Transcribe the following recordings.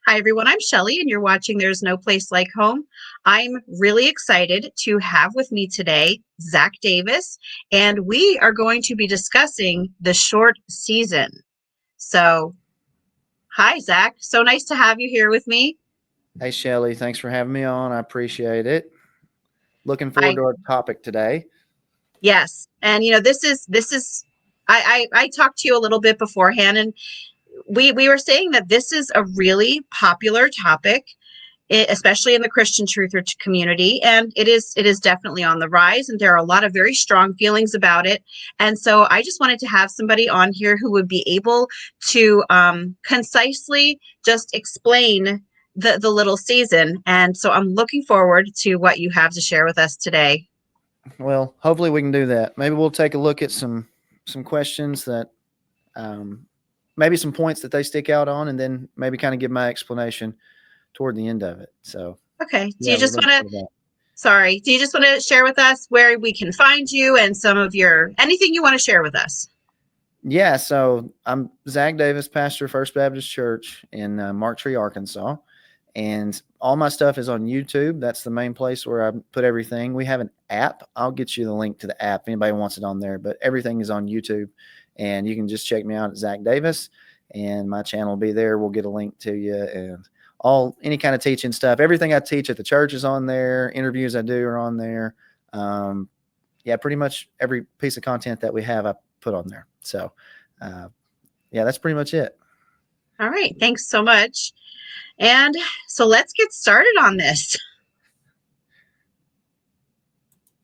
Hi, everyone. I'm Shelly, and you're watching There's No Place Like Home. I'm really excited to have with me today Zach Davis, and we are going to be discussing the short season. So, hi, Zach. So nice to have you here with me. Hey, Shelly, thanks for having me on. I appreciate it. Looking forward I to our topic today. Yes, and this is. I talked to you a little bit beforehand, and we were saying that this is a really popular topic, especially in the Christian truther community, and it is definitely on the rise, and there are a lot of very strong feelings about it. And so I just wanted to have somebody on here who would be able to concisely just explain the little season. And so I'm looking forward to what you have to share with us today. Well, hopefully we can do that. Maybe we'll take a look at some questions that maybe some points that they stick out on, and then maybe kind of give my explanation toward the end of it. So Okay. Do yeah, you we're just looking want to forward to that. Sorry, do you just want to share with us where we can find you and some of your anything you want to share with us? Yeah, so I'm Zach Davis, pastor of First Baptist Church in Mark Tree, Arkansas, and all my stuff is on YouTube. That's the main place where I put everything. We have an app. I'll get you the link to the app if anybody wants it on there, but everything is on YouTube, and you can just check me out at Zach Davis, and my channel will be there. We'll get a link to you, and all any kind of teaching stuff. Everything I teach at the church is on there. Interviews I do are on there. Um, yeah, pretty much every piece of content that we have, I put on there. So, uh, yeah, that's pretty much it. All right, thanks so much. And so let's get started on this.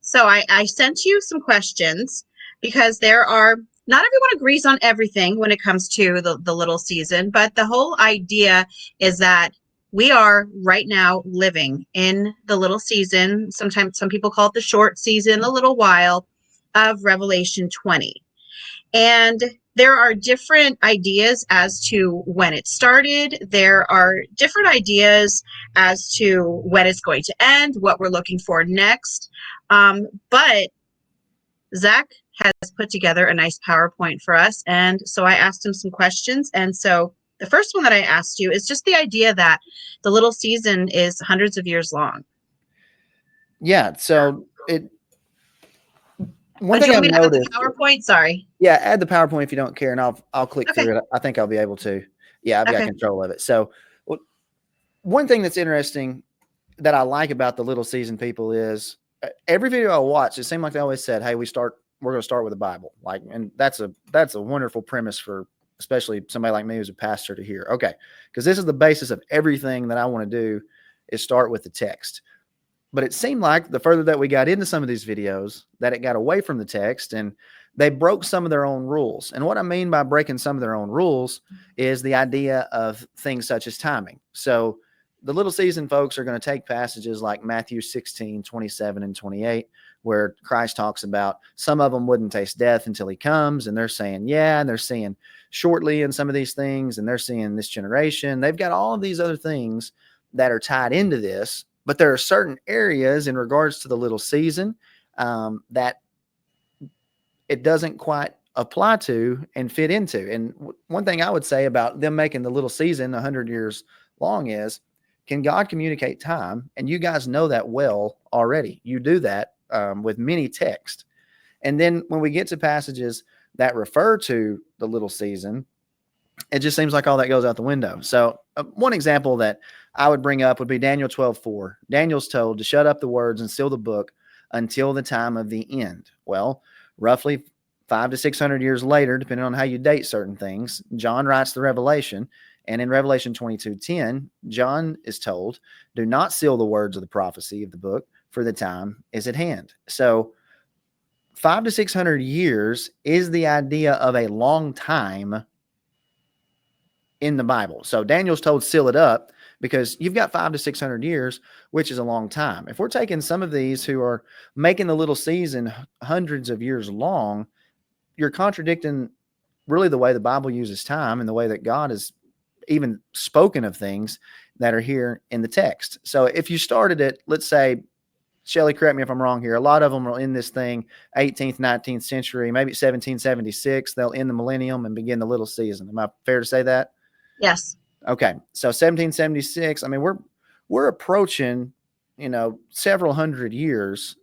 So I sent you some questions because there are not everyone agrees on everything when it comes to the little season, but the whole idea is that we are right now living in the little season. Sometimes some people call it the short season, a little while of Revelation 20. And there are different ideas as to when it started. There are different ideas as to when it's going to end, what we're looking for next. But Zach has put together a nice PowerPoint for us. And so I asked him some questions. And so the first one that I asked you is just the idea that the little season is hundreds of years long. Yeah. So Oh, one do you thing want I've me to add the noticed. PowerPoint? Sorry. Yeah, add the PowerPoint if you don't care, and I'll click Okay. through it. I think I'll be able to. Yeah, I've got Okay. control of it. So, one thing that's interesting that I like about the little season people is every video I watch, it seemed like they always said, "Hey, we're going to start with the Bible." Like, and that's a wonderful premise for especially somebody like me who's a pastor to hear. Okay, because this is the basis of everything that I want to do is start with the text. But it seemed like the further that we got into some of these videos, that it got away from the text and they broke some of their own rules. And what I mean by breaking some of their own rules is the idea of things such as timing. So the little season folks are going to take passages like Matthew 16:27 and 28, where Christ talks about some of them wouldn't taste death until he comes. And they're saying, yeah, and they're seeing shortly in some of these things, and they're seeing this generation. They've got all of these other things that are tied into this, but there are certain areas in regards to the little season that it doesn't quite apply to and fit into. And one thing I would say about them making the little season 100 years long is, can God communicate time? And you guys know that well already. You do that with many texts. And then when we get to passages that refer to the little season, it just seems like all that goes out the window. So one example that I would bring up would be Daniel 12:4. Daniel's told to shut up the words and seal the book until the time of the end. Well, roughly 500 to 600 years later, depending on how you date certain things, John writes the Revelation. And in Revelation 22:10, John is told, do not seal the words of the prophecy of the book, for the time is at hand. So 500 to 600 years is the idea of a long time in the Bible. So Daniel's told seal it up because you've got 500 to 600 years, which is a long time. If we're taking some of these who are making the little season hundreds of years long, you're contradicting really the way the Bible uses time and the way that God has even spoken of things that are here in the text. So if you started it, let's say, Shelley, correct me if I'm wrong here, a lot of them are in this thing 18th, 19th century, maybe 1776. They'll end the millennium and begin the little season. Am I fair to say that? Yes. Okay, so 1776. I mean, we're approaching, several hundred years.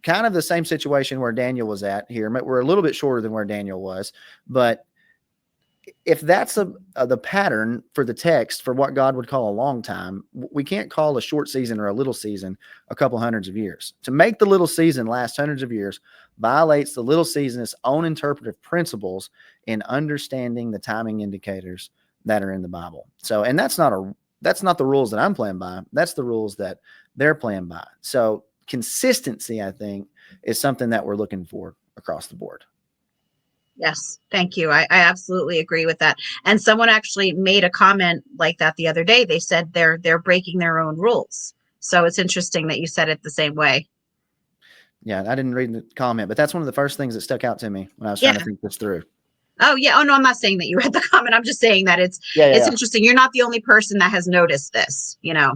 Kind of the same situation where Daniel was at here. We're a little bit shorter than where Daniel was, but if that's the pattern for the text for what God would call a long time, we can't call a short season or a little season a couple hundreds of years. To make the little season last hundreds of years violates the little season's own interpretive principles in understanding the timing indicators that are in the Bible. So, and that's not the rules that I'm playing by. That's the rules that they're playing by. So consistency, I think, is something that we're looking for across the board. Yes, thank you. I absolutely agree with that. And someone actually made a comment like that the other day. They said they're breaking their own rules. So it's interesting that you said it the same way. Yeah, I didn't read the comment, but that's one of the first things that stuck out to me when I was trying to think this through. Oh yeah. Oh no, I'm not saying that you read the comment. I'm just saying that it's interesting. You're not the only person that has noticed this, Yeah.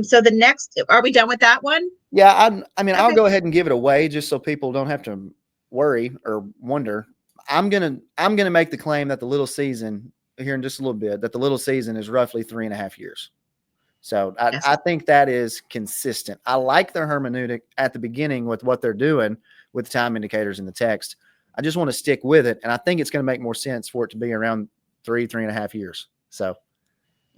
So the next, are we done with that one? Yeah, I mean, okay. I'll go ahead and give it away just so people don't have to worry or wonder. I'm gonna make the claim that the little season here in just a little bit, that the little season is roughly 3.5 years. So I think that is consistent. I like their hermeneutic at the beginning with what they're doing with time indicators in the text. I just want to stick with it. And I think it's going to make more sense for it to be around 3.5 years. So.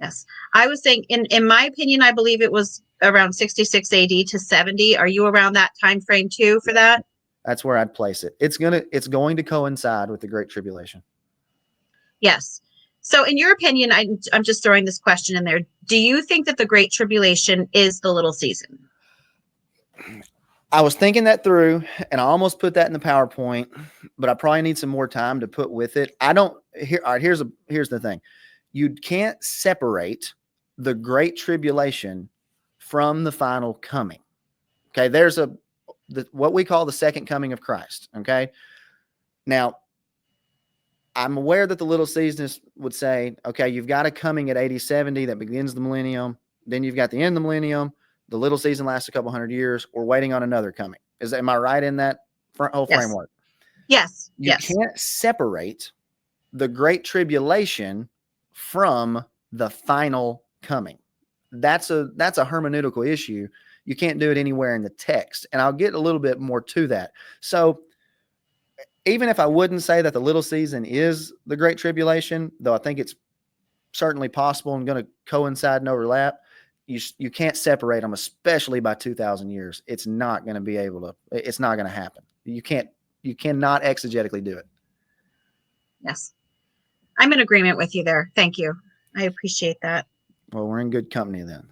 Yes. I was saying, in my opinion, I believe it was around 66 AD to 70. Are you around that time frame too for that? That's where I'd place it. It's going to coincide with the Great Tribulation. Yes. So in your opinion, I'm just throwing this question in there. Do you think that the Great Tribulation is the little season? I was thinking that through, and I almost put that in the PowerPoint, but I probably need some more time to put with it. All right, here's the thing. You can't separate the Great Tribulation from the final coming. Okay, there's what we call the second coming of Christ. Okay, now I'm aware that the little seasonists would say, okay, you've got a coming at 80, 70 that begins the millennium. Then you've got the end of the millennium. The little season lasts a couple hundred years. We're waiting on another coming. Am I right in that whole framework? Yes. You can't separate the Great Tribulation from the final coming. That's a hermeneutical issue. You can't do it anywhere in the text. And I'll get a little bit more to that. So even if I wouldn't say that the little season is the Great Tribulation, though I think it's certainly possible and going to coincide and overlap, you can't separate them, especially by 2,000 years. It's not going to be able to. It's not going to happen. You cannot exegetically do it. Yes, I'm in agreement with you there. Thank you. I appreciate that. Well, we're in good company then.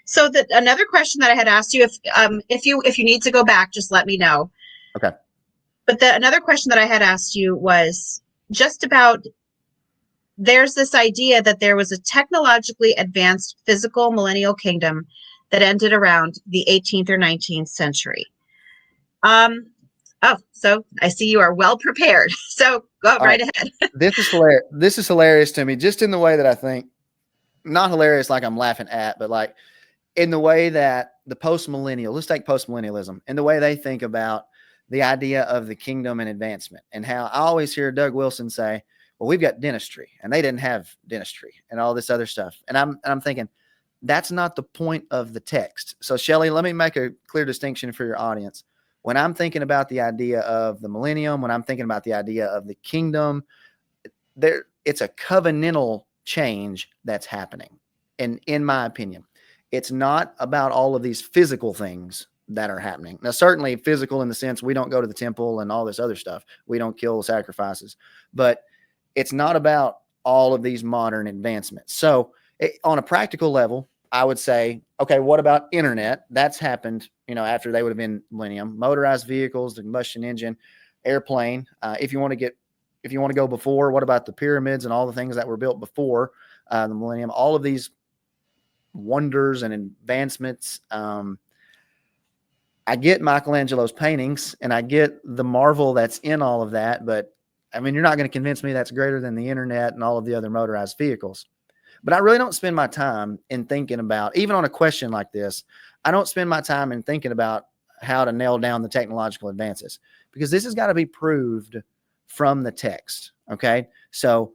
So another question that I had asked you, if you need to go back, just let me know. Okay. But another question that I had asked you was just about, there's this idea that there was a technologically advanced physical millennial kingdom that ended around the 18th or 19th century. So I see you are well prepared. So go right ahead. This is hilarious. This is hilarious to me, just in the way that I think, not hilarious like I'm laughing at, but like in the way that the post-millennial, let's take post-millennialism, and the way they think about the idea of the kingdom and advancement, and how I always hear Doug Wilson say, well, we've got dentistry and they didn't have dentistry and all this other stuff. And I'm thinking that's not the point of the text. So Shelley, let me make a clear distinction for your audience. When I'm thinking about the idea of the millennium, when I'm thinking about the idea of the kingdom, it's a covenantal change that's happening. And in my opinion, it's not about all of these physical things that are happening. Now, certainly physical in the sense we don't go to the temple and all this other stuff. We don't kill sacrifices, but it's not about all of these modern advancements. So on a practical level, I would say, okay, what about internet? That's happened, after they would have been millennium. Motorized vehicles, the combustion engine, airplane. If you want to go before, what about the pyramids and all the things that were built before the millennium? All of these wonders and advancements. I get Michelangelo's paintings and I get the marvel that's in all of that, but I mean, you're not going to convince me that's greater than the internet and all of the other motorized vehicles. But I really don't spend my time in thinking about, even on a question like this, I don't spend my time in thinking about how to nail down the technological advances, because this has got to be proved from the text. Okay. So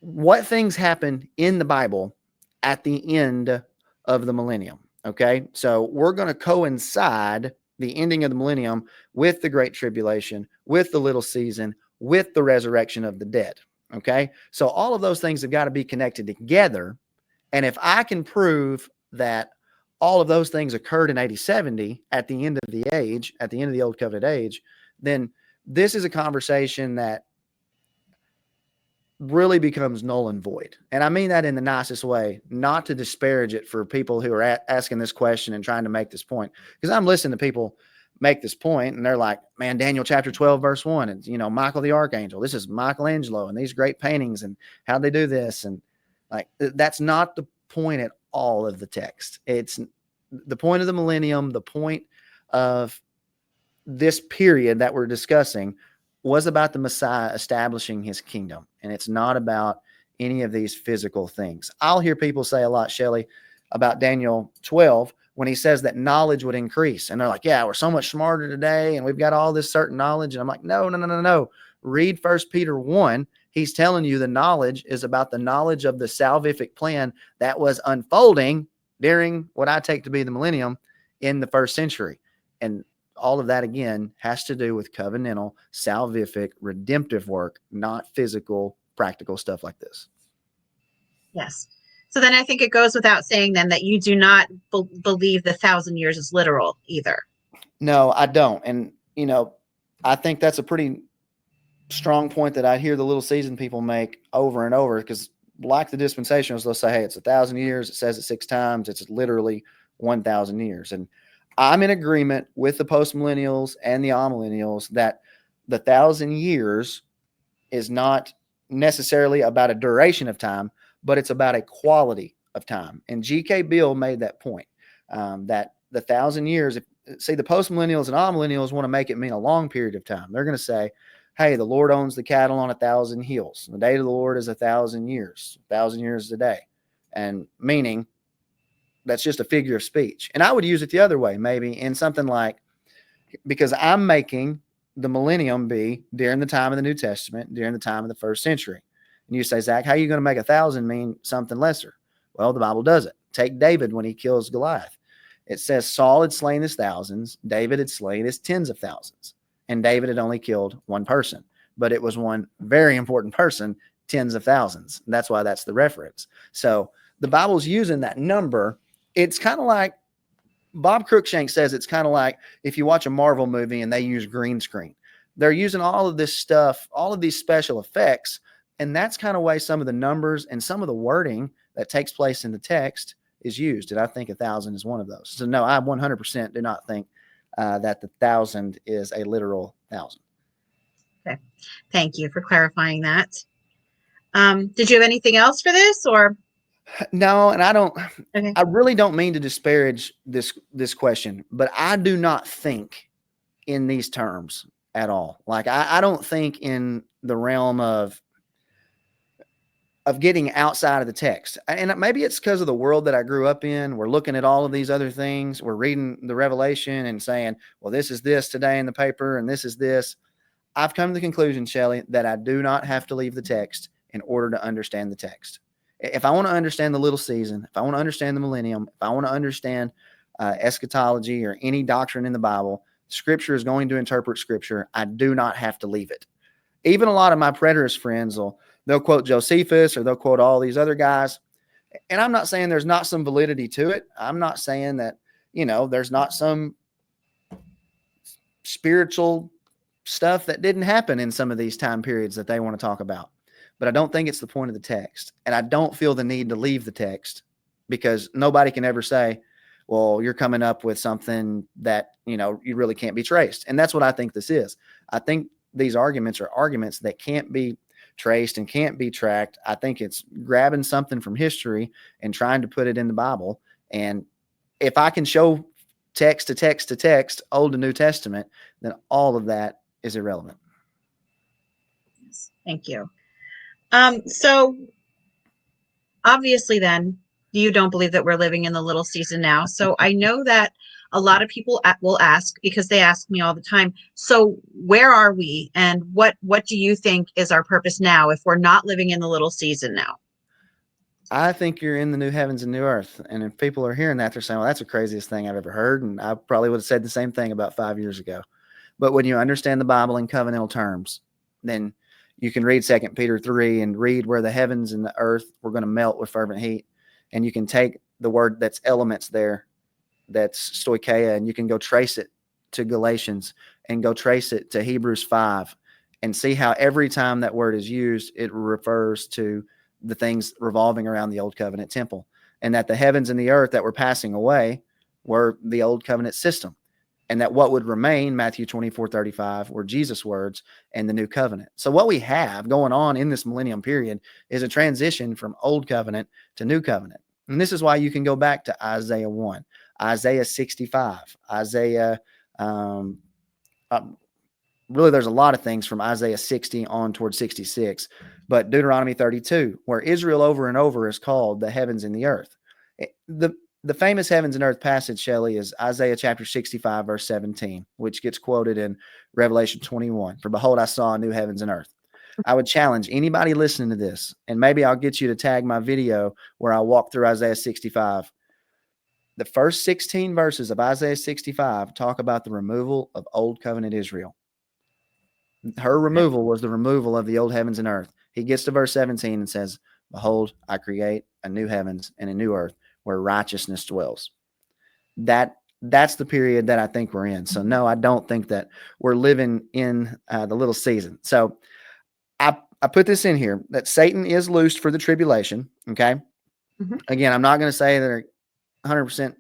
what things happen in the Bible at the end of the millennium? Okay. So we're going to coincide the ending of the millennium with the Great Tribulation, with the little season, with the resurrection of the dead. Okay. So all of those things have got to be connected together. And if I can prove that all of those things occurred in AD 70 at the end of the age, at the end of the Old Covenant age, then this is a conversation that really becomes null and void. And I mean that in the nicest way, not to disparage it for people who are asking this question and trying to make this point. Because I'm listening to people make this point and they're like, man, Daniel chapter 12, verse 1, and, you know, Michael the Archangel, this is Michelangelo and these great paintings and how they do this. And like, that's not the point at all of the text. It's the point of the millennium, the point of this period that we're discussing was about the Messiah establishing his kingdom. And it's not about any of these physical things. I'll hear people say a lot, Shelley, about Daniel 12 when he says that knowledge would increase. And they're like, yeah, we're so much smarter today and we've got all this certain knowledge. And I'm like, no. Read 1 Peter 1. He's telling you the knowledge is about the knowledge of the salvific plan that was unfolding during what I take to be the millennium in the first century. And all of that, again, has to do with covenantal, salvific, redemptive work, not physical, practical stuff like this. Yes. So then I think it goes without saying then that you do not believe the 1,000 years is literal either. No, I don't. And, you know, I think that's a pretty strong point that I hear the little season people make over and over, because like the dispensationals, they'll say, hey, it's 1,000 years. It says it 6 times. It's literally 1,000 years. And I'm in agreement with the post-millennials and the amillennials that the 1,000 years is not necessarily about a duration of time, but it's about a quality of time. And G.K. Bill made that point, that the 1,000 years, see, the post-millennials and amillennials want to make it mean a long period of time. They're going to say, hey, the Lord owns the cattle on 1,000 hills. The day of the Lord is 1,000 years. 1,000 years is a day. And meaning that's just a figure of speech. And I would use it the other way, maybe in something like, because I'm making the millennium be during the time of the New Testament, during the time of the first century. And you say, Zach, how are you going to make 1,000 mean something lesser? Well, the Bible does it. Take David when he kills Goliath. It says Saul had slain his thousands, David had slain his tens of thousands, and David had only killed one person. But it was one very important person, tens of thousands. And that's why that's the reference. So the Bible's using that number. It's kind of like Bob Cruikshank says, it's kind of like if you watch a Marvel movie and they use green screen. They're using all of this stuff, all of these special effects, and that's kind of way some of the numbers and some of the wording that takes place in the text is used. And I think 1,000 is one of those. So no, I 100% do not think that the 1,000 is a literal 1,000. Okay. Thank you for clarifying that. Did you have anything else for this, or? No, and I don't. Okay. I really don't mean to disparage this question, but I do not think in these terms at all. Like I don't think in the realm of getting outside of the text. And maybe it's because of the world that I grew up in. We're looking at all of these other things. We're reading the Revelation and saying, well, this is this today in the paper, and this is this. I've come to the conclusion, Shelley, that I do not have to leave the text in order to understand the text. If I want to understand the little season, if I want to understand the millennium, if I want to understand eschatology or any doctrine in the Bible, Scripture is going to interpret Scripture. I do not have to leave it. Even a lot of my preterist friends they'll quote Josephus or they'll quote all these other guys. And I'm not saying there's not some validity to it. I'm not saying that, there's not some spiritual stuff that didn't happen in some of these time periods that they want to talk about. But I don't think it's the point of the text. And I don't feel the need to leave the text, because nobody can ever say, well, you're coming up with something that, you really can't be traced. And that's what I think this is. I think these arguments are arguments that can't be traced and can't be tracked. I think it's grabbing something from history and trying to put it in the Bible. And if I can show text to text to text, Old and New Testament, then all of that is irrelevant. Yes, thank you. So obviously then you don't believe that we're living in the little season now. So I know that a lot of people will ask, because they ask me all the time, so where are we, and what do you think is our purpose now if we're not living in the little season now? I think you're in the new heavens and new earth. And if people are hearing that, they're saying, well, that's the craziest thing I've ever heard. And I probably would have said the same thing about 5 years ago. But when you understand the Bible in covenantal terms, then you can read 2 Peter 3 and read where the heavens and the earth were going to melt with fervent heat. And you can take the word that's elements there, that's stoicheia, and you can go trace it to Galatians and go trace it to Hebrews 5 and see how every time that word is used, it refers to the things revolving around the old covenant temple, and that the heavens and the earth that were passing away were the old covenant system, and that what would remain, Matthew 24:35, were Jesus' words and the new covenant. So what we have going on in this millennium period is a transition from old covenant to new covenant. And this is why you can go back to Isaiah 1, Isaiah 65, Isaiah, um, really, there's a lot of things from Isaiah 60 on towards 66, but Deuteronomy 32, where Israel over and over is called the heavens and the earth. The famous heavens and earth passage, Shelley, is Isaiah chapter 65, verse 17, which gets quoted in Revelation 21. For behold, I saw a new heavens and earth. I would challenge anybody listening to this, and maybe I'll get you to tag my video where I walk through Isaiah 65. The first 16 verses of Isaiah 65 talk about the removal of old covenant Israel. Her removal was the removal of the old heavens and earth. He gets to verse 17 and says, behold, I create a new heavens and a new earth where righteousness dwells. That's the period that I think we're in. So no, I don't think that we're living in the little season. So I put this in here, that Satan is loosed for the tribulation. Okay. Mm-hmm. Again, I'm not going to say that they're 100%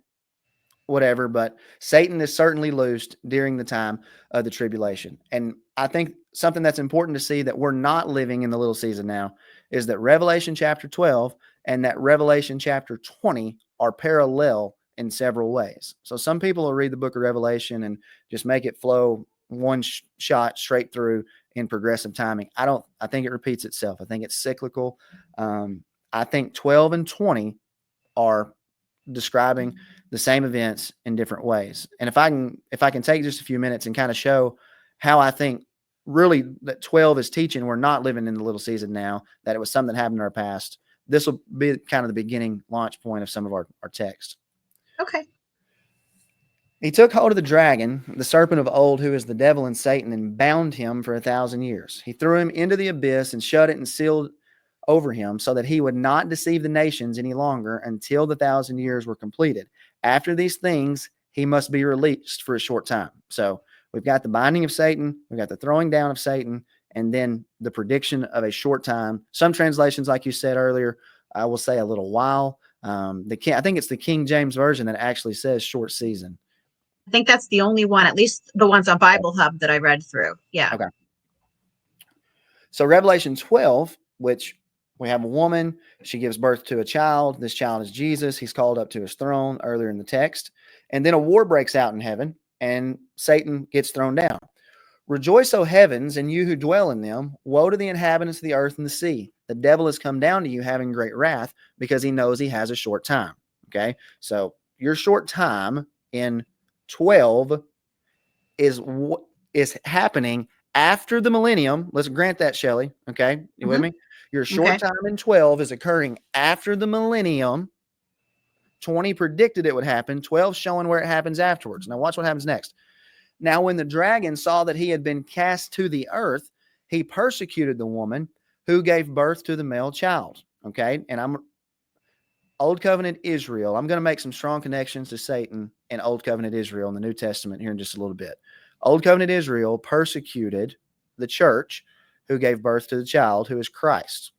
whatever, but Satan is certainly loosed during the time of the tribulation. And I think something that's important to see, that we're not living in the little season now, is that Revelation chapter 12 and that Revelation chapter 20 are parallel in several ways. So some people will read the book of Revelation and just make it flow one shot straight through in progressive timing. I think it repeats itself. I think it's cyclical. I think 12 and 20 are describing the same events in different ways. And if I can take just a few minutes and kind of show how I think really that 12 is teaching we're not living in the little season now, that it was something that happened in our past, this will be kind of the beginning launch point of some of our text. Okay. He took hold of the dragon, the serpent of old, who is the devil and Satan, and bound him for 1,000 years. He threw him into the abyss and shut it and sealed over him, so that he would not deceive the nations any longer until the 1,000 years were completed. After these things, he must be released for a short time. So we've got the binding of Satan, we've got the throwing down of Satan, and then the prediction of a short time. Some translations, like you said earlier, I will say a little while. I think it's the King James Version that actually says short season. I think that's the only one, at least the ones on Bible Hub that I read through. Yeah. Okay. So Revelation 12, which we have a woman, she gives birth to a child. This child is Jesus. He's called up to his throne earlier in the text. And then a war breaks out in heaven, and Satan gets thrown down. Rejoice, O heavens, and you who dwell in them. Woe to the inhabitants of the earth and the sea. The devil has come down to you having great wrath, because he knows he has a short time. Okay, so your short time in 12 is what is happening after the millennium. Let's grant that, Shelley. Okay, you with me? Your short time in 12 is occurring after the millennium. 20 predicted it would happen. 12 showing where it happens afterwards. Now watch what happens next. Now when the dragon saw that he had been cast to the earth, he persecuted the woman who gave birth to the male child. Okay, and Old Covenant Israel. I'm going to make some strong connections to Satan and Old Covenant Israel in the New Testament here in just a little bit. Old Covenant Israel persecuted the church who gave birth to the child, who is Christ.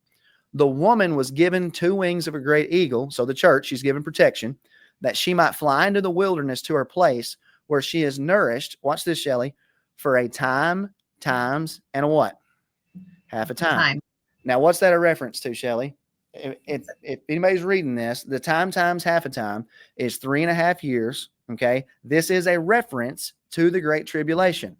The woman was given 2 wings of a great eagle. So the church, she's given protection, that she might fly into the wilderness to her place where she is nourished. Watch this, Shelley. For a time, times, and a what? Half a time. Now, what's that a reference to, Shelley? If anybody's reading this, the time times half a time is 3.5 years. Okay. This is a reference to the Great Tribulation.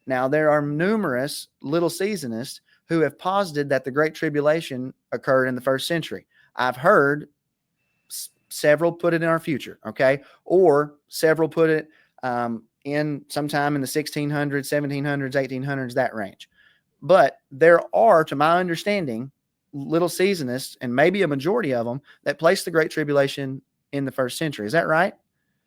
Now, there are numerous little seasonists who have posited that the Great Tribulation occurred in the 1st century. I've heard Several put it in our future, okay? Or several put it in sometime in the 1600s, 1700s, 1800s, that range. But there are, to my understanding, little seasonists, and maybe a majority of them, that place the Great Tribulation in the first century. Is that right?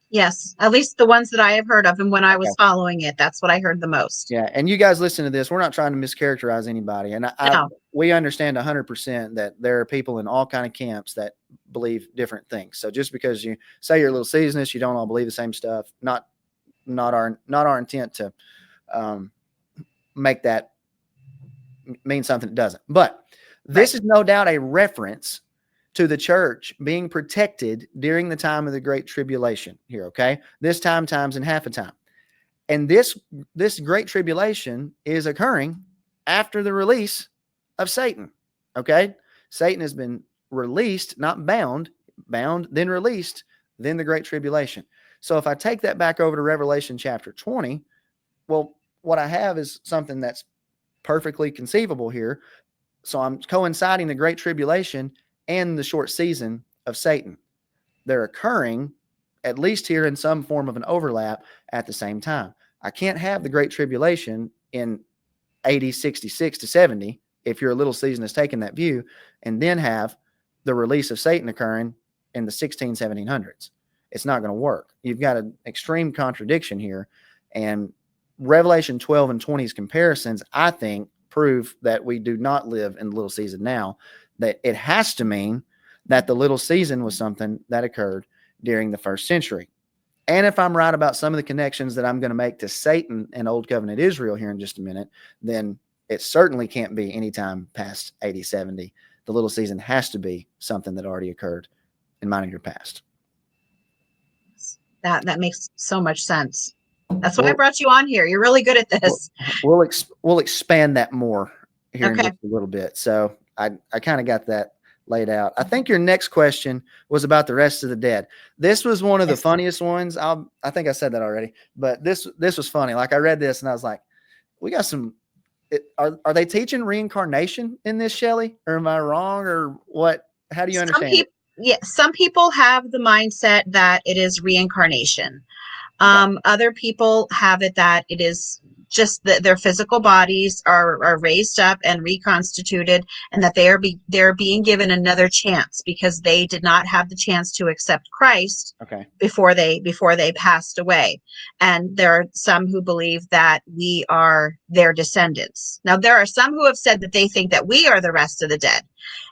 Yes, at least the ones that I have heard of, and when I Okay. was following it, that's what I heard the most. Yeah, and you guys listen to this. We're not trying to mischaracterize anybody, and No. we understand 100% that there are people in all kind of camps that believe different things. So just because you say you're a little seasonist, you don't all believe the same stuff. Not our intent to make that mean something it doesn't. But this is no doubt a reference to the church being protected during the time of the Great Tribulation here, okay? This times and half a time. And this Great Tribulation is occurring after the release of Satan, okay? Satan has been released, not bound, then released, then the Great Tribulation. So if I take that back over to Revelation chapter 20, well, what I have is something that's perfectly conceivable here. So I'm coinciding the Great Tribulation and the short season of Satan. They're occurring, at least here, in some form of an overlap at the same time. I can't have the Great Tribulation in AD 66 to 70, if you're a little seasonist taking that view, and then have the release of Satan occurring in the 1700s. It's not going to work. You've got an extreme contradiction here. And Revelation 12 and 20's comparisons, I think, prove that we do not live in the little season now, that it has to mean that the little season was something that occurred during the first century. And if I'm right about some of the connections that I'm going to make to Satan and Old Covenant Israel here in just a minute, then it certainly can't be any time past AD 70. The little season has to be something that already occurred in mine and your past. That makes so much sense. That's why I brought you on here. You're really good at this. We'll expand that more here in Okay. just a little bit. So I kind of got that laid out. I think your next question was about the rest of the dead. This was one of the funniest ones. I think I said that already, but this was funny. Like I read this and I was like, we got some. Are they teaching reincarnation in this, Shelley? Or am I wrong? Or what? How do you understand it? Yeah, some people have the mindset that it is reincarnation. Other people have it that it is just that their physical bodies are raised up and reconstituted, and that they're being given another chance because they did not have the chance to accept Christ before they passed away. And there are some who believe that we are their descendants. Now, there are some who have said that they think that we are the rest of the dead.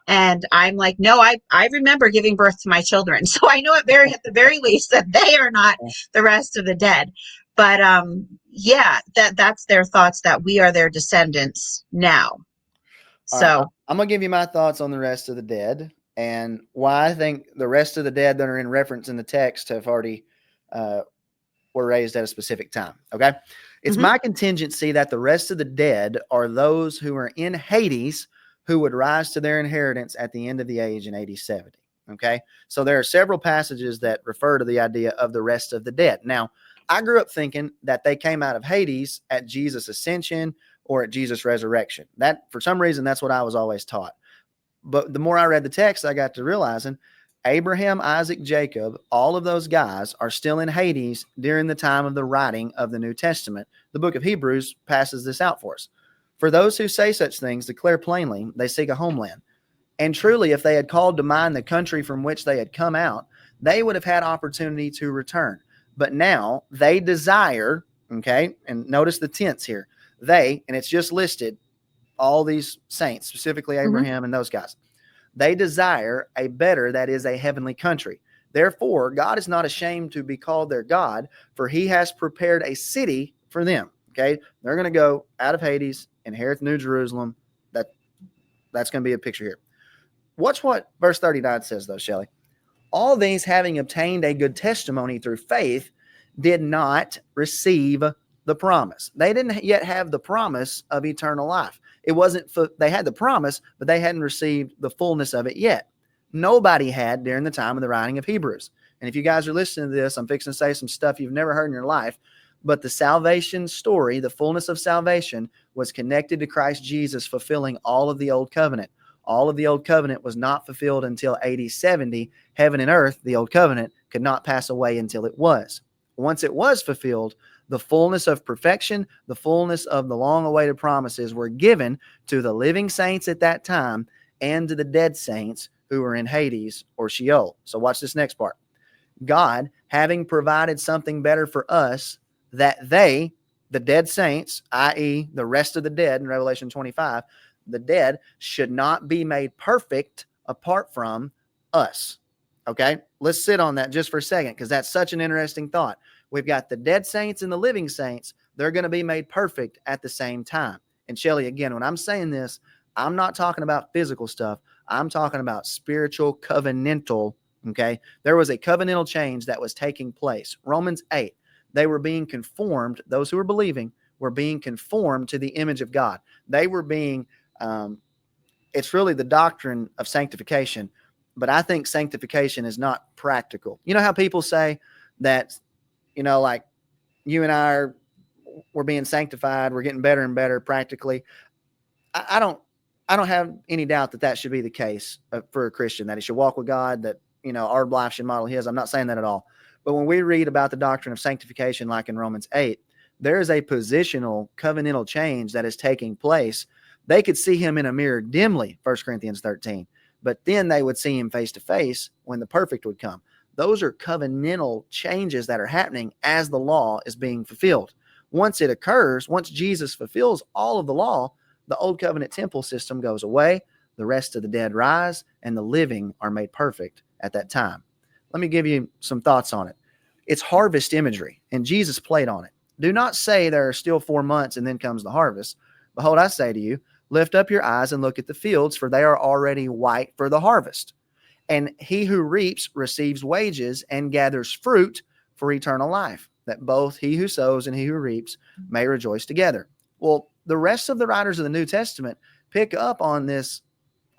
And I'm like, no, I remember giving birth to my children. So I know at the very least that they are not the rest of the dead. But yeah, that's their thoughts, that we are their descendants now. So I'm going to give you my thoughts on the rest of the dead and why I think the rest of the dead that are in reference in the text have already were raised at a specific time. Okay. It's my contingency that the rest of the dead are those who are in Hades, who would rise to their inheritance at the end of the age in AD 70. Okay. So there are several passages that refer to the idea of the rest of the dead. Now, I grew up thinking that they came out of Hades at Jesus' ascension or at Jesus' resurrection. That, for some reason, that's what I was always taught. But the more I read the text, I got to realizing Abraham, Isaac, Jacob, all of those guys are still in Hades during the time of the writing of the New Testament. The book of Hebrews passes this out for us. For those who say such things declare plainly they seek a homeland. And truly, if they had called to mind the country from which they had come out, they would have had opportunity to return. But now they desire, okay, and notice the tense here, they, and it's just listed, all these saints, specifically Abraham and those guys, they desire a better, that is a heavenly country. Therefore, God is not ashamed to be called their God, for he has prepared a city for them. Okay, they're going to go out of Hades, inherit New Jerusalem. That's going to be a picture here. Watch what verse 39 says, though, Shelley. All these, having obtained a good testimony through faith, did not receive the promise. They didn't yet have the promise of eternal life. It wasn't, they had the promise, but they hadn't received the fullness of it yet. Nobody had during the time of the writing of Hebrews. And if you guys are listening to this, I'm fixing to say some stuff you've never heard in your life. But the salvation story, the fullness of salvation, was connected to Christ Jesus fulfilling all of the old covenant. All of the old covenant was not fulfilled until AD 70. Heaven and earth, the old covenant, could not pass away until it was. Once it was fulfilled, the fullness of perfection, the fullness of the long-awaited promises were given to the living saints at that time and to the dead saints who were in Hades or Sheol. So watch this next part. God, having provided something better for us, that they, the dead saints, i.e., the rest of the dead in Revelation 25, the dead should not be made perfect apart from us. Okay, let's sit on that just for a second, because that's such an interesting thought. We've got the dead saints and the living saints. They're going to be made perfect at the same time. And Shelley, again, when I'm saying this, I'm not talking about physical stuff. I'm talking about spiritual, covenantal. Okay, there was a covenantal change that was taking place. Romans 8, they were being conformed. Those who were believing were being conformed to the image of God. They were being, it's really the doctrine of sanctification. But I think sanctification is not practical. You know how people say that, like you and I we're being sanctified, we're getting better and better practically. I don't have any doubt that should be the case for a Christian, that he should walk with God, that, our life should model his. I'm not saying that at all. But when we read about the doctrine of sanctification, like in Romans 8, there is a positional covenantal change that is taking place. They could see him in a mirror dimly, 1 Corinthians 13. But then they would see him face to face when the perfect would come. Those are covenantal changes that are happening as the law is being fulfilled. Once it occurs, once Jesus fulfills all of the law, the old covenant temple system goes away, the rest of the dead rise, and the living are made perfect at that time. Let me give you some thoughts on it. It's harvest imagery, and Jesus played on it. Do not say there are still 4 months and then comes the harvest. Behold, I say to you, lift up your eyes and look at the fields, for they are already white for the harvest. And he who reaps receives wages and gathers fruit for eternal life, that both he who sows and he who reaps may rejoice together. Well, the rest of the writers of the New Testament pick up on this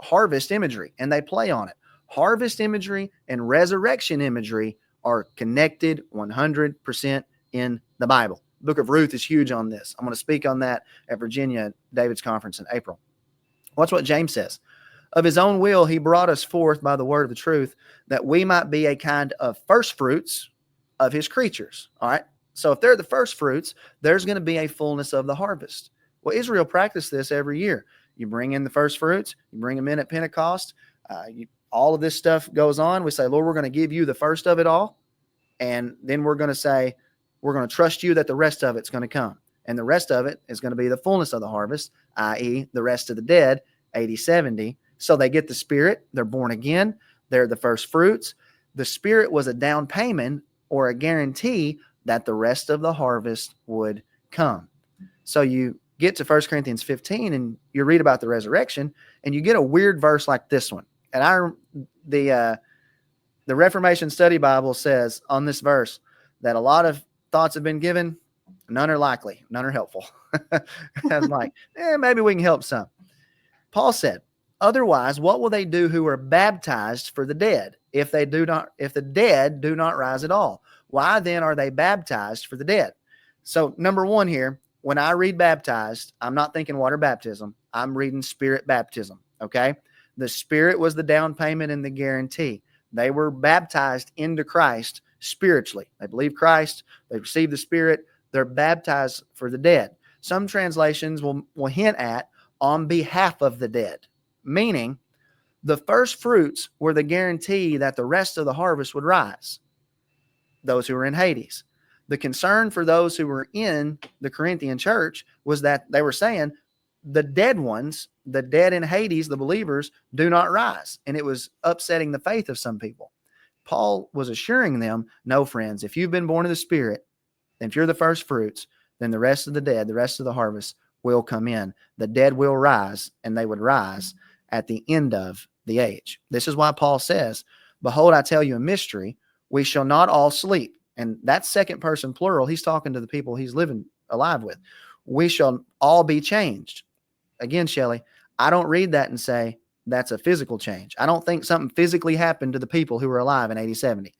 harvest imagery, and they play on it. Harvest imagery and resurrection imagery are connected 100% in the Bible. The book of Ruth is huge on this. I'm going to speak on that at Virginia David's conference in April. Watch what James says. Of his own will, he brought us forth by the word of the truth, that we might be a kind of first fruits of his creatures. All right. So if they're the first fruits, there's going to be a fullness of the harvest. Well, Israel practiced this every year. You bring in the first fruits, you bring them in at Pentecost. All of this stuff goes on. We say, Lord, we're going to give you the first of it all. And then we're going to say, we're going to trust you that the rest of it's going to come. And the rest of it is going to be the fullness of the harvest, i.e. the rest of the dead, 80, 70. So they get the Spirit. They're born again. They're the first fruits. The Spirit was a down payment or a guarantee that the rest of the harvest would come. So you get to 1 Corinthians 15 and you read about the resurrection, and you get a weird verse like this one. And the Reformation Study Bible says on this verse that a lot of thoughts have been given. None are likely. None are helpful. I'm like, maybe we can help some. Paul said, otherwise, what will they do who are baptized for the dead if the dead do not rise at all? Why then are they baptized for the dead? So number one here, when I read baptized, I'm not thinking water baptism. I'm reading Spirit baptism. Okay. The Spirit was the down payment and the guarantee. They were baptized into Christ spiritually. They believe Christ. They receive the Spirit. They're baptized for the dead. Some translations will hint at on behalf of the dead, meaning the first fruits were the guarantee that the rest of the harvest would rise, those who were in Hades. The concern for those who were in the Corinthian church was that they were saying the dead ones, the dead in Hades, the believers, do not rise. And it was upsetting the faith of some people. Paul was assuring them, no, friends, if you've been born of the Spirit, if you're the first fruits, then the rest of the dead, the rest of the harvest will come in. The dead will rise, and they would rise at the end of the age. This is why Paul says, behold, I tell you a mystery, we shall not all sleep. And that's second person plural. He's talking to the people he's living alive with. We shall all be changed. Again, Shelley, I don't read that and say that's a physical change. I don't think something physically happened to the people who were alive in 80, 70.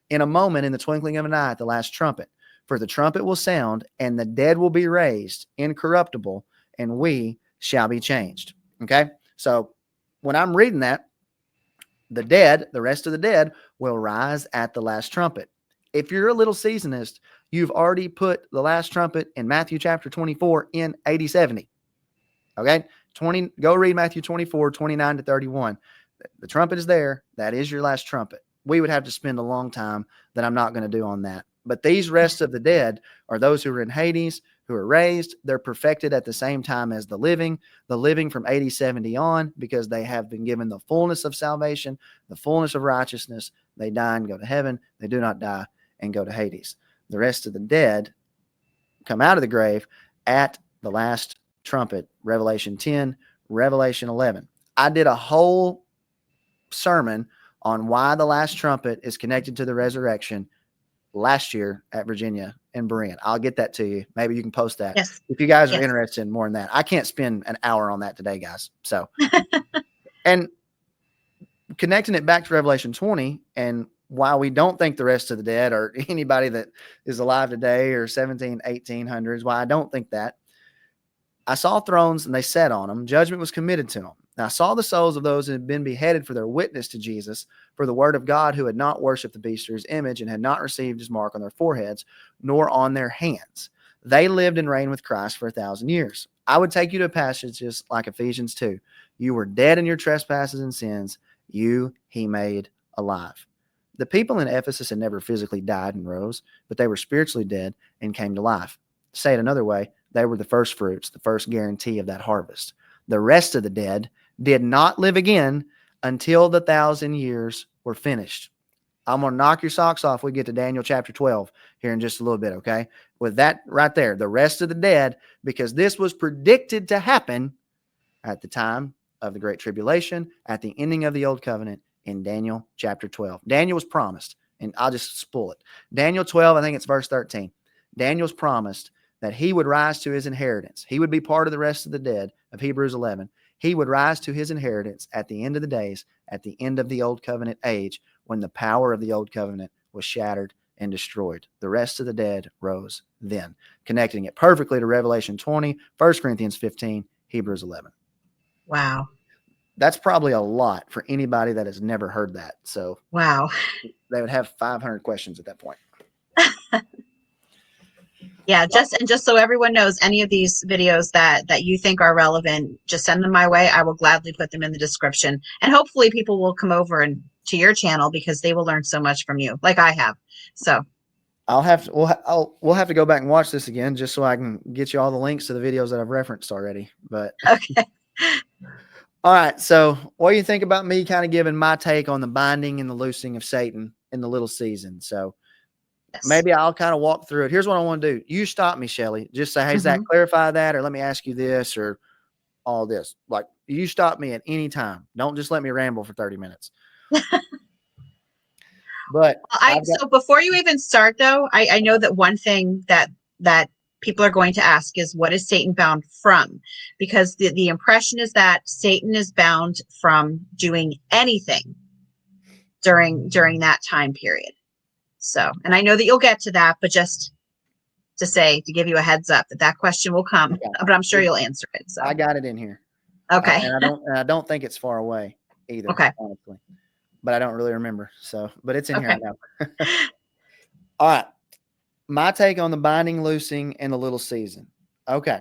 In a moment, in the twinkling of an eye, at the last trumpet, for the trumpet will sound, and the dead will be raised incorruptible, and we shall be changed. Okay? So when I'm reading that, the dead, the rest of the dead, will rise at the last trumpet. If you're a little seasonist, you've already put the last trumpet in Matthew chapter 24 in 80/70. Okay? Go read Matthew 24, 29 to 31. The trumpet is there. That is your last trumpet. We would have to spend a long time that I'm not going to do on that. But these rest of the dead are those who are in Hades, who are raised. They're perfected at the same time as the living from 80/70 on, because they have been given the fullness of salvation, the fullness of righteousness. They die and go to heaven. They do not die and go to Hades. The rest of the dead come out of the grave at the last trumpet, Revelation 10, Revelation 11. I did a whole sermon on why the last trumpet is connected to the resurrection last year at Virginia and Berean. I'll get that to you. Maybe you can post that. Yes. If you guys are Yes. interested in more in that. I can't spend an hour on that today, guys. So, and connecting it back to Revelation 20 and why we don't think the rest of the dead or anybody that is alive today or 1800s, why I don't think that. I saw thrones and they sat on them. Judgment was committed to them. And I saw the souls of those who had been beheaded for their witness to Jesus, for the word of God, who had not worshipped the beast or his image and had not received his mark on their foreheads nor on their hands. They lived and reigned with Christ for 1,000 years. I would take you to passages like Ephesians 2. You were dead in your trespasses and sins. He made alive. The people in Ephesus had never physically died and rose, but they were spiritually dead and came to life. To say it another way, they were the first fruits, the first guarantee of that harvest. The rest of the dead did not live again until the 1,000 years were finished. I'm going to knock your socks off. We get to Daniel chapter 12 here in just a little bit, okay? With that right there, the rest of the dead, because this was predicted to happen at the time of the Great Tribulation, at the ending of the Old Covenant in Daniel chapter 12. Daniel was promised, and I'll just spoil it. Daniel 12, I think it's verse 13. Daniel's promised that he would rise to his inheritance. He would be part of the rest of the dead of Hebrews 11. He would rise to his inheritance at the end of the days, at the end of the Old Covenant age, when the power of the Old Covenant was shattered and destroyed. The rest of the dead rose then, connecting it perfectly to Revelation 20, 1 Corinthians 15, Hebrews 11. Wow. That's probably a lot for anybody that has never heard that. So Wow. they would have 500 questions at that point. Yeah, just so everyone knows, any of these videos that you think are relevant, just send them my way. I will gladly put them in the description, and hopefully people will come over and to your channel because they will learn so much from you, like I have. So we'll have to go back and watch this again just so I can get you all the links to the videos that I've referenced already. But okay. All right. So what do you think about me kind of giving my take on the binding and the loosing of Satan in the little season? So Yes. maybe I'll kind of walk through it. Here's what I want to do. You stop me, Shelly. Just say, hey, Zach, clarify that, or let me ask you this, or all this. Like, you stop me at any time. Don't just let me ramble for 30 minutes. But so before you even start, though, I know that one thing that people are going to ask is, what is Satan bound from? Because the impression is that Satan is bound from doing anything during that time period. So, and I know that you'll get to that, but just to give you a heads up that question will come, but I'm sure you'll answer it. So I got it in here. Okay. And I don't think it's far away either. Okay. Honestly, but I don't really remember. So, but it's in here now. All right. My take on the binding, loosing, and the little season. Okay.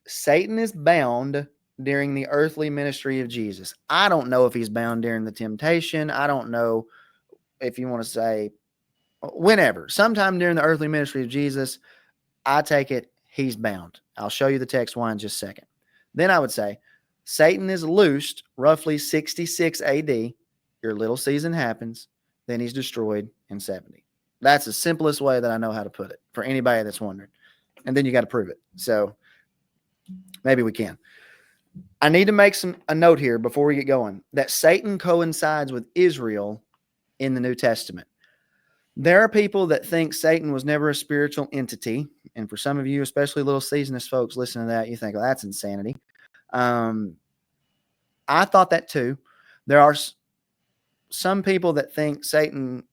Satan is bound during the earthly ministry of Jesus. I don't know if he's bound during the temptation. I don't know if you want to say whenever. Sometime during the earthly ministry of Jesus, I take it he's bound. I'll show you the text why in just a second. Then I would say Satan is loosed roughly 66 AD. Your little season happens. Then he's destroyed in 70. That's the simplest way that I know how to put it for anybody that's wondering. And then you got to prove it. So maybe we can. I need to make a note here before we get going that Satan coincides with Israel in the New Testament. There are people that think Satan was never a spiritual entity. And for some of you, especially little seasonist folks listening to that, you think, well, that's insanity. I thought that too. There are some people that think Satan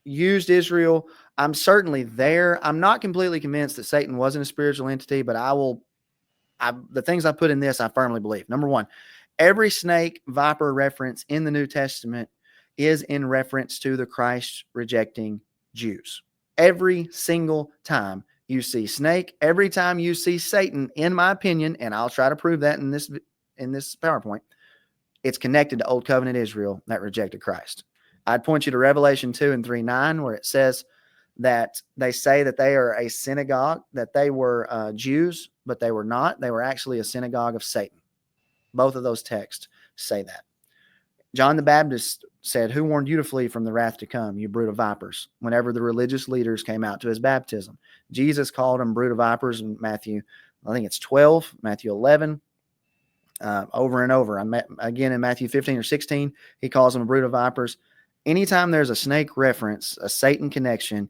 used Israel. I'm certainly there. I'm not completely convinced that Satan wasn't a spiritual entity, but the things I put in this, I firmly believe. Number one, Every snake, viper reference in the New Testament is in reference to the Christ rejecting Jews. Every single time you see snake, every time you see Satan, in my opinion, and I'll try to prove that in this PowerPoint, it's connected to Old Covenant Israel that rejected Christ. I'd point you to Revelation 2 and 3:9, where it says that they say that they are a synagogue, that they were Jews, but they were not. They were actually a synagogue of Satan. Both of those texts say that. John the Baptist said, "Who warned you to flee from the wrath to come, you brood of vipers?" Whenever the religious leaders came out to his baptism, Jesus called them brood of vipers in Matthew, I think it's 12, Matthew 11, over and over. Again, in Matthew 15 or 16, he calls them a brood of vipers. Anytime there's a snake reference, a Satan connection,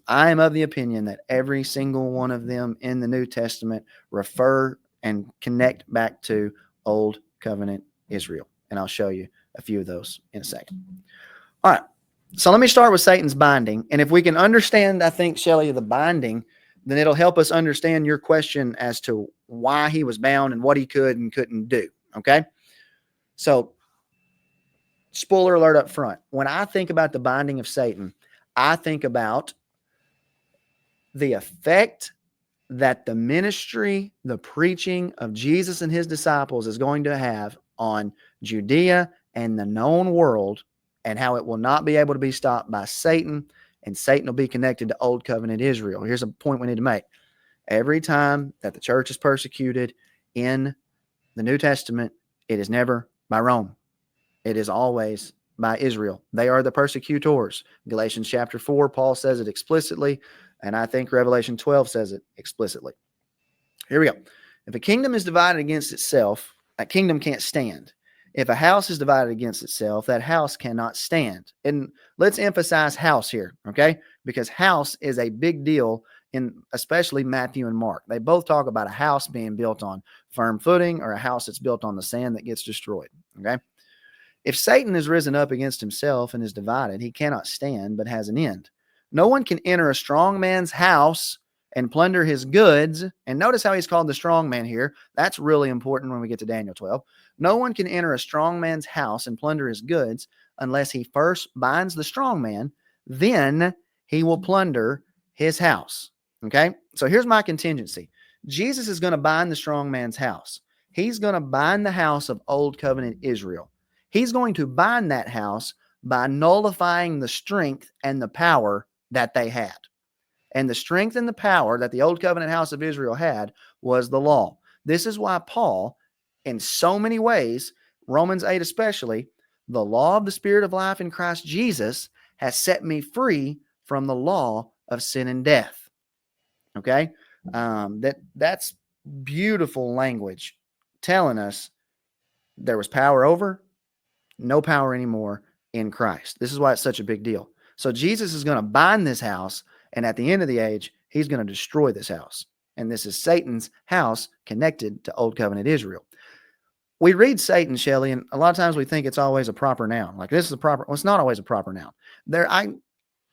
I am of the opinion that every single one of them in the New Testament refer and connect back to Old Covenant Israel. And I'll show you a few of those in a second. All right. So let me start with Satan's binding. And if we can understand, I think, Shelley, the binding, then it'll help us understand your question as to why he was bound and what he could and couldn't do. Okay? So, spoiler alert up front. When I think about the binding of Satan, I think about the effect that the ministry, the preaching of Jesus and his disciples is going to have on Judea and the known world, and how it will not be able to be stopped by Satan, and Satan will be connected to Old Covenant Israel. Here's a point we need to make. Every time that the church is persecuted in the New Testament, it is never by Rome. It is always by Israel. They are the persecutors. Galatians chapter 4, Paul says it explicitly, and I think Revelation 12 says it explicitly. Here we go. If a kingdom is divided against itself, that kingdom can't stand. If a house is divided against itself, that house cannot stand. And let's emphasize house here, okay? Because house is a big deal in especially Matthew and Mark. They both talk about a house being built on firm footing or a house that's built on the sand that gets destroyed, okay? If Satan is risen up against himself and is divided, he cannot stand, but has an end. No one can enter a strong man's house and plunder his goods. And notice how he's called the strong man here. That's really important when we get to Daniel 12. No one can enter a strong man's house and plunder his goods unless he first binds the strong man. Then he will plunder his house. Okay? So here's my contingency. Jesus is going to bind the strong man's house. He's going to bind the house of Old Covenant Israel. He's going to bind that house by nullifying the strength and the power that they had. And the strength and the power that the Old Covenant house of Israel had was the law. This is why Paul, in so many ways, Romans 8 especially, the law of the Spirit of life in Christ Jesus has set me free from the law of sin and death. Okay? That's beautiful language telling us there was power over, no power anymore in Christ. This is why it's such a big deal. So Jesus is going to bind this house, and at the end of the age, he's going to destroy this house. And this is Satan's house connected to Old Covenant Israel. We read Satan, Shelley, and a lot of times we think it's always a proper noun. Like this is a proper, well, it's not always a proper noun.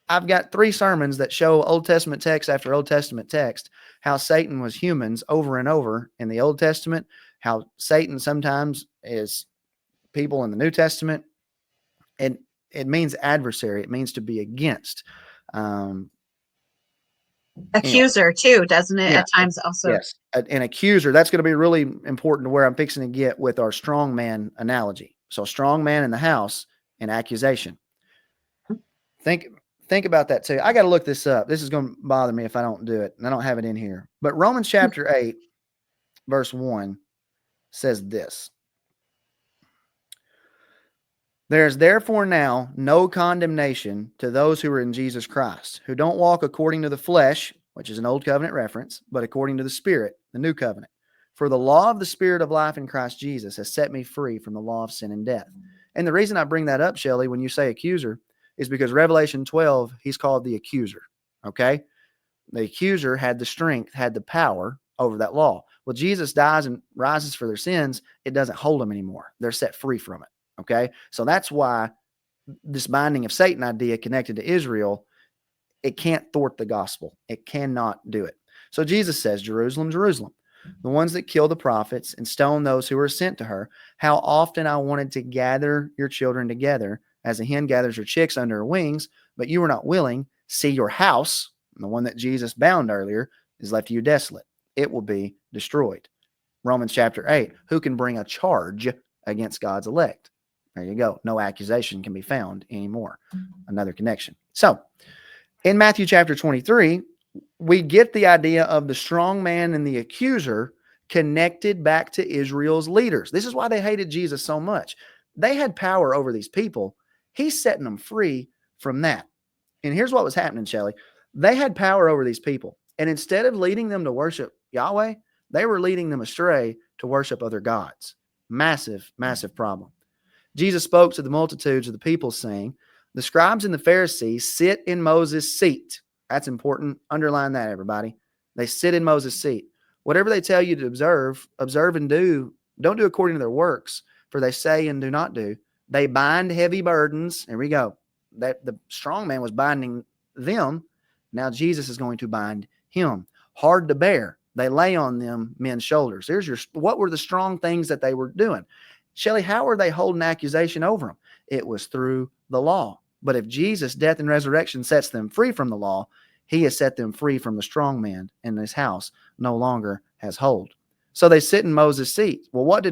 I've got 3 sermons that show Old Testament text after Old Testament text, how Satan was humans over and over in the Old Testament, how Satan sometimes is people in the New Testament. And it means adversary. It means to be against. Accuser too, doesn't it? Yeah, At times also. yes, an accuser. That's going to be really important to where I'm fixing to get with our strong man analogy. So strong man in the house and accusation. Think about that too. I got to look this up. This is going to bother me if I don't do it, and I don't have it in here. But Romans chapter 8, verse 1 says this. There is therefore now no condemnation to those who are in Jesus Christ, who don't walk according to the flesh, which is an Old Covenant reference, but according to the Spirit, the New Covenant. For the law of the Spirit of life in Christ Jesus has set me free from the law of sin and death. And the reason I bring that up, Shelley, when you say accuser, is because Revelation 12, he's called the accuser, okay? The accuser had the strength, had the power over that law. Well, Jesus dies and rises for their sins. It doesn't hold them anymore. They're set free from it. Okay, so that's why this binding of Satan idea connected to Israel, it can't thwart the gospel. It cannot do it. So Jesus says, Jerusalem, Jerusalem, the ones that kill the prophets and stone those who are sent to her. How often I wanted to gather your children together as a hen gathers her chicks under her wings, but you were not willing. See, your house, the one that Jesus bound earlier, is left to you desolate. It will be destroyed. Romans chapter 8, who can bring a charge against God's elect? There you go. No accusation can be found anymore. Another connection. So, in Matthew chapter 23, we get the idea of the strong man and the accuser connected back to Israel's leaders. This is why they hated Jesus so much. They had power over these people. He's setting them free from that. And here's what was happening, Shelley. They had power over these people. And instead of leading them to worship Yahweh, they were leading them astray to worship other gods. Massive, massive problem. Jesus spoke to the multitudes of the people, saying, the scribes and the Pharisees sit in Moses' seat. That's important. Underline that, everybody. They sit in Moses' seat. Whatever they tell you to observe, observe and do. Don't do according to their works, for they say and do not do. They bind heavy burdens. Here we go. That the strong man was binding them. Now Jesus is going to bind him. Hard to bear. They lay on them men's shoulders. What were the strong things that they were doing? Shelley, how were they holding accusation over them? It was through the law. But if Jesus' death and resurrection sets them free from the law, he has set them free from the strong man, and his house no longer has hold. So they sit in Moses' seat. Well, what do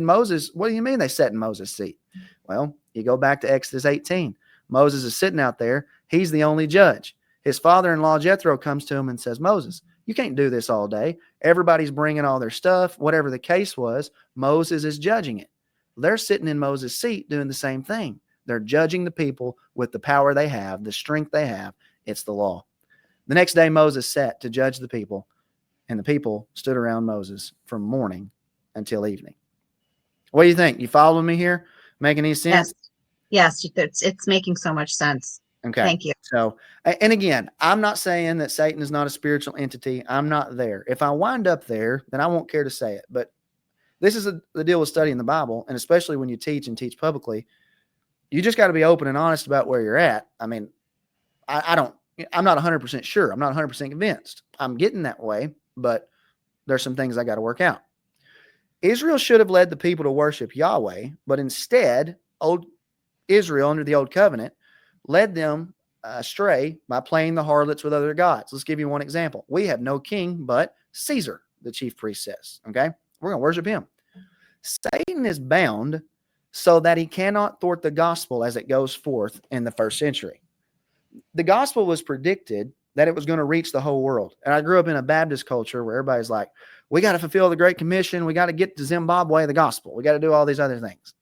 you mean they sat in Moses' seat? Well, you go back to Exodus 18. Moses is sitting out there. He's the only judge. His father-in-law Jethro comes to him and says, Moses, you can't do this all day. Everybody's bringing all their stuff. Whatever the case was, Moses is judging it. They're sitting in Moses' seat doing the same thing. They're judging the people with the power they have, the strength they have. It's the law. The next day, Moses sat to judge the people, and the people stood around Moses from morning until evening. What do you think? You following me here? Making any sense? Yes, it's making so much sense. Okay. Thank you. So, and again, I'm not saying that Satan is not a spiritual entity. I'm not there. If I wind up there, then I won't care to say it. But this is the deal with studying the Bible, and especially when you teach and teach publicly, you just got to be open and honest about where you're at. I mean, I'm not 100% sure. I'm not 100% convinced. I'm getting that way, but there's some things I got to work out. Israel should have led the people to worship Yahweh, but instead, old Israel under the old covenant led them astray by playing the harlots with other gods. Let's give you one example. We have no king but Caesar, the chief priest says. Okay? We're going to worship him. Satan is bound so that he cannot thwart the gospel as it goes forth in the first century. The gospel was predicted that it was going to reach the whole world. And I grew up in a Baptist culture where everybody's like, we got to fulfill the Great Commission. We got to get to Zimbabwe, the gospel. We got to do all these other things.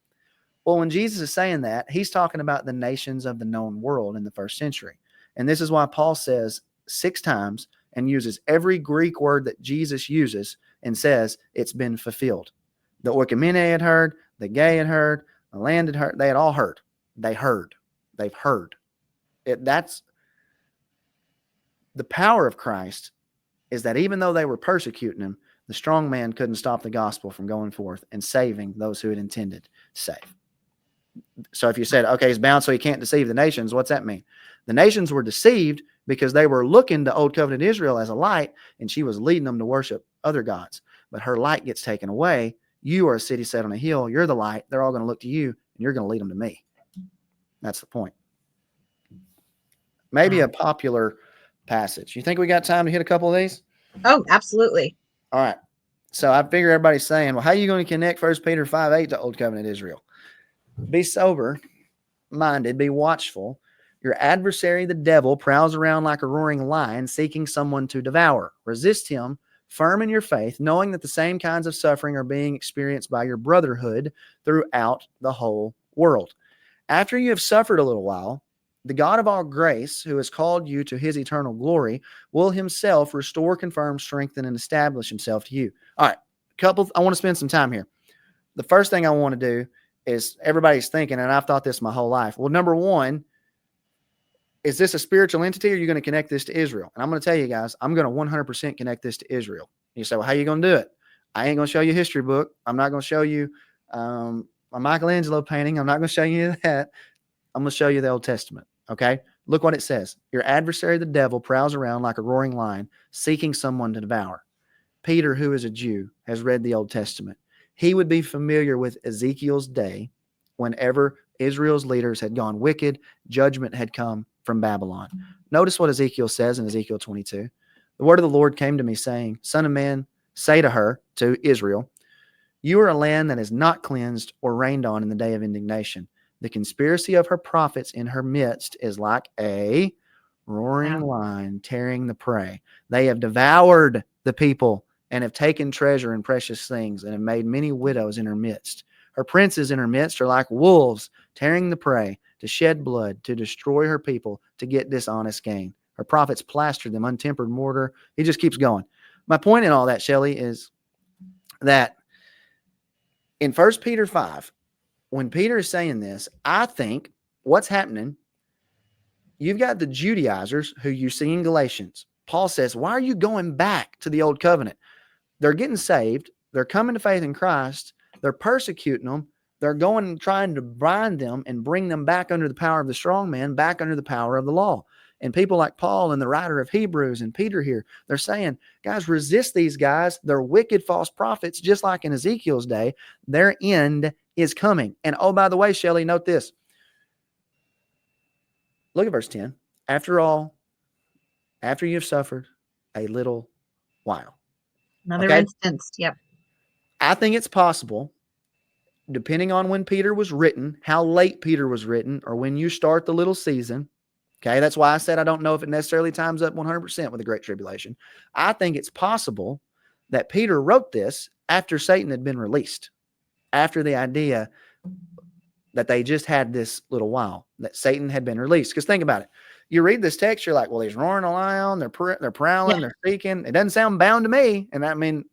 Well, when Jesus is saying that, he's talking about the nations of the known world in the first century. And this is why Paul says 6 times and uses every Greek word that Jesus uses and says it's been fulfilled. The oikomene had heard, the gay had heard, the land had heard. They had all heard. They heard. They've heard. That's the power of Christ, is that even though they were persecuting him, the strong man couldn't stop the gospel from going forth and saving those who had intended to save. So if you said, okay, he's bound so he can't deceive the nations, what's that mean? The nations were deceived because they were looking to Old Covenant Israel as a light, and she was leading them to worship other gods. But her light gets taken away. You are a city set on a hill. You're the light. They're all going to look to you, and you're going to lead them to me. That's the point. Maybe a popular passage. You think we got time to hit a couple of these? Oh, absolutely. All right. So I figure everybody's saying, well, how are you going to connect 1 Peter 5:8 to Old Covenant Israel? Be sober-minded, be watchful. Your adversary, the devil, prowls around like a roaring lion, seeking someone to devour. Resist him, firm in your faith, knowing that the same kinds of suffering are being experienced by your brotherhood throughout the whole world. After you have suffered a little while, the God of all grace, who has called you to his eternal glory, will himself restore, confirm, strengthen, and establish himself to you. All right, I want to spend some time here. The first thing I want to do is, everybody's thinking, and I've thought this my whole life. Well, number one, is this a spiritual entity, or are you going to connect this to Israel? And I'm going to tell you guys, I'm going to 100% connect this to Israel. You say, well, how are you going to do it? I ain't going to show you a history book. I'm not going to show you a Michelangelo painting. I'm not going to show you that. I'm going to show you the Old Testament. Okay? Look what it says. Your adversary, the devil, prowls around like a roaring lion, seeking someone to devour. Peter, who is a Jew, has read the Old Testament, he would be familiar with Ezekiel's day whenever Israel's leaders had gone wicked, judgment had come from Babylon. Notice what Ezekiel says in Ezekiel 22. The word of the Lord came to me saying, Son of man, say to her, to Israel, you are a land that is not cleansed or rained on in the day of indignation. The conspiracy of her prophets in her midst is like a roaring lion tearing the prey. They have devoured the people and have taken treasure and precious things and have made many widows in her midst. Her princes in her midst are like wolves tearing the prey to shed blood, to destroy her people, to get dishonest gain. Her prophets plaster them untempered mortar. He just keeps going. My point in all that, Shelley, is that in 1 Peter 5, when Peter is saying this, I think what's happening, you've got the Judaizers who you see in Galatians. Paul says, why are you going back to the old covenant? They're getting saved. They're coming to faith in Christ. They're persecuting them. They're going and trying to bind them and bring them back under the power of the strong man, back under the power of the law. And people like Paul and the writer of Hebrews and Peter here, they're saying, guys, resist these guys. They're wicked false prophets, just like in Ezekiel's day. Their end is coming. And oh, by the way, Shelley, note this. Look at verse 10. After all, after you've suffered a little while. Another instance. Yep. I think it's possible, depending on when Peter was written, how late Peter was written, or when you start the little season. Okay, that's why I said I don't know if it necessarily times up 100% with the Great Tribulation. I think it's possible that Peter wrote this after Satan had been released, after the idea that they just had this little while, that Satan had been released. Because think about it. You read this text, you're like, well, he's roaring a lion, they're prowling, they're speaking. It doesn't sound bound to me. And I mean,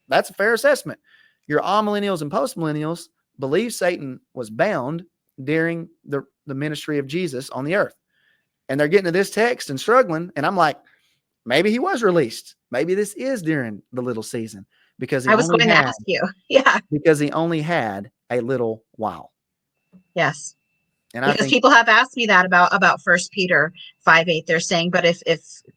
that's a fair assessment. Your amillennials and postmillennials believe Satan was bound during the ministry of Jesus on the earth. And they're getting to this text and struggling. And I'm like, maybe he was released. Maybe this is during the little season, because he I was going to ask you. Yeah. Because he only had a little while. Yes. And because I think people have asked me that about 1 Peter 5:8. They're saying, but if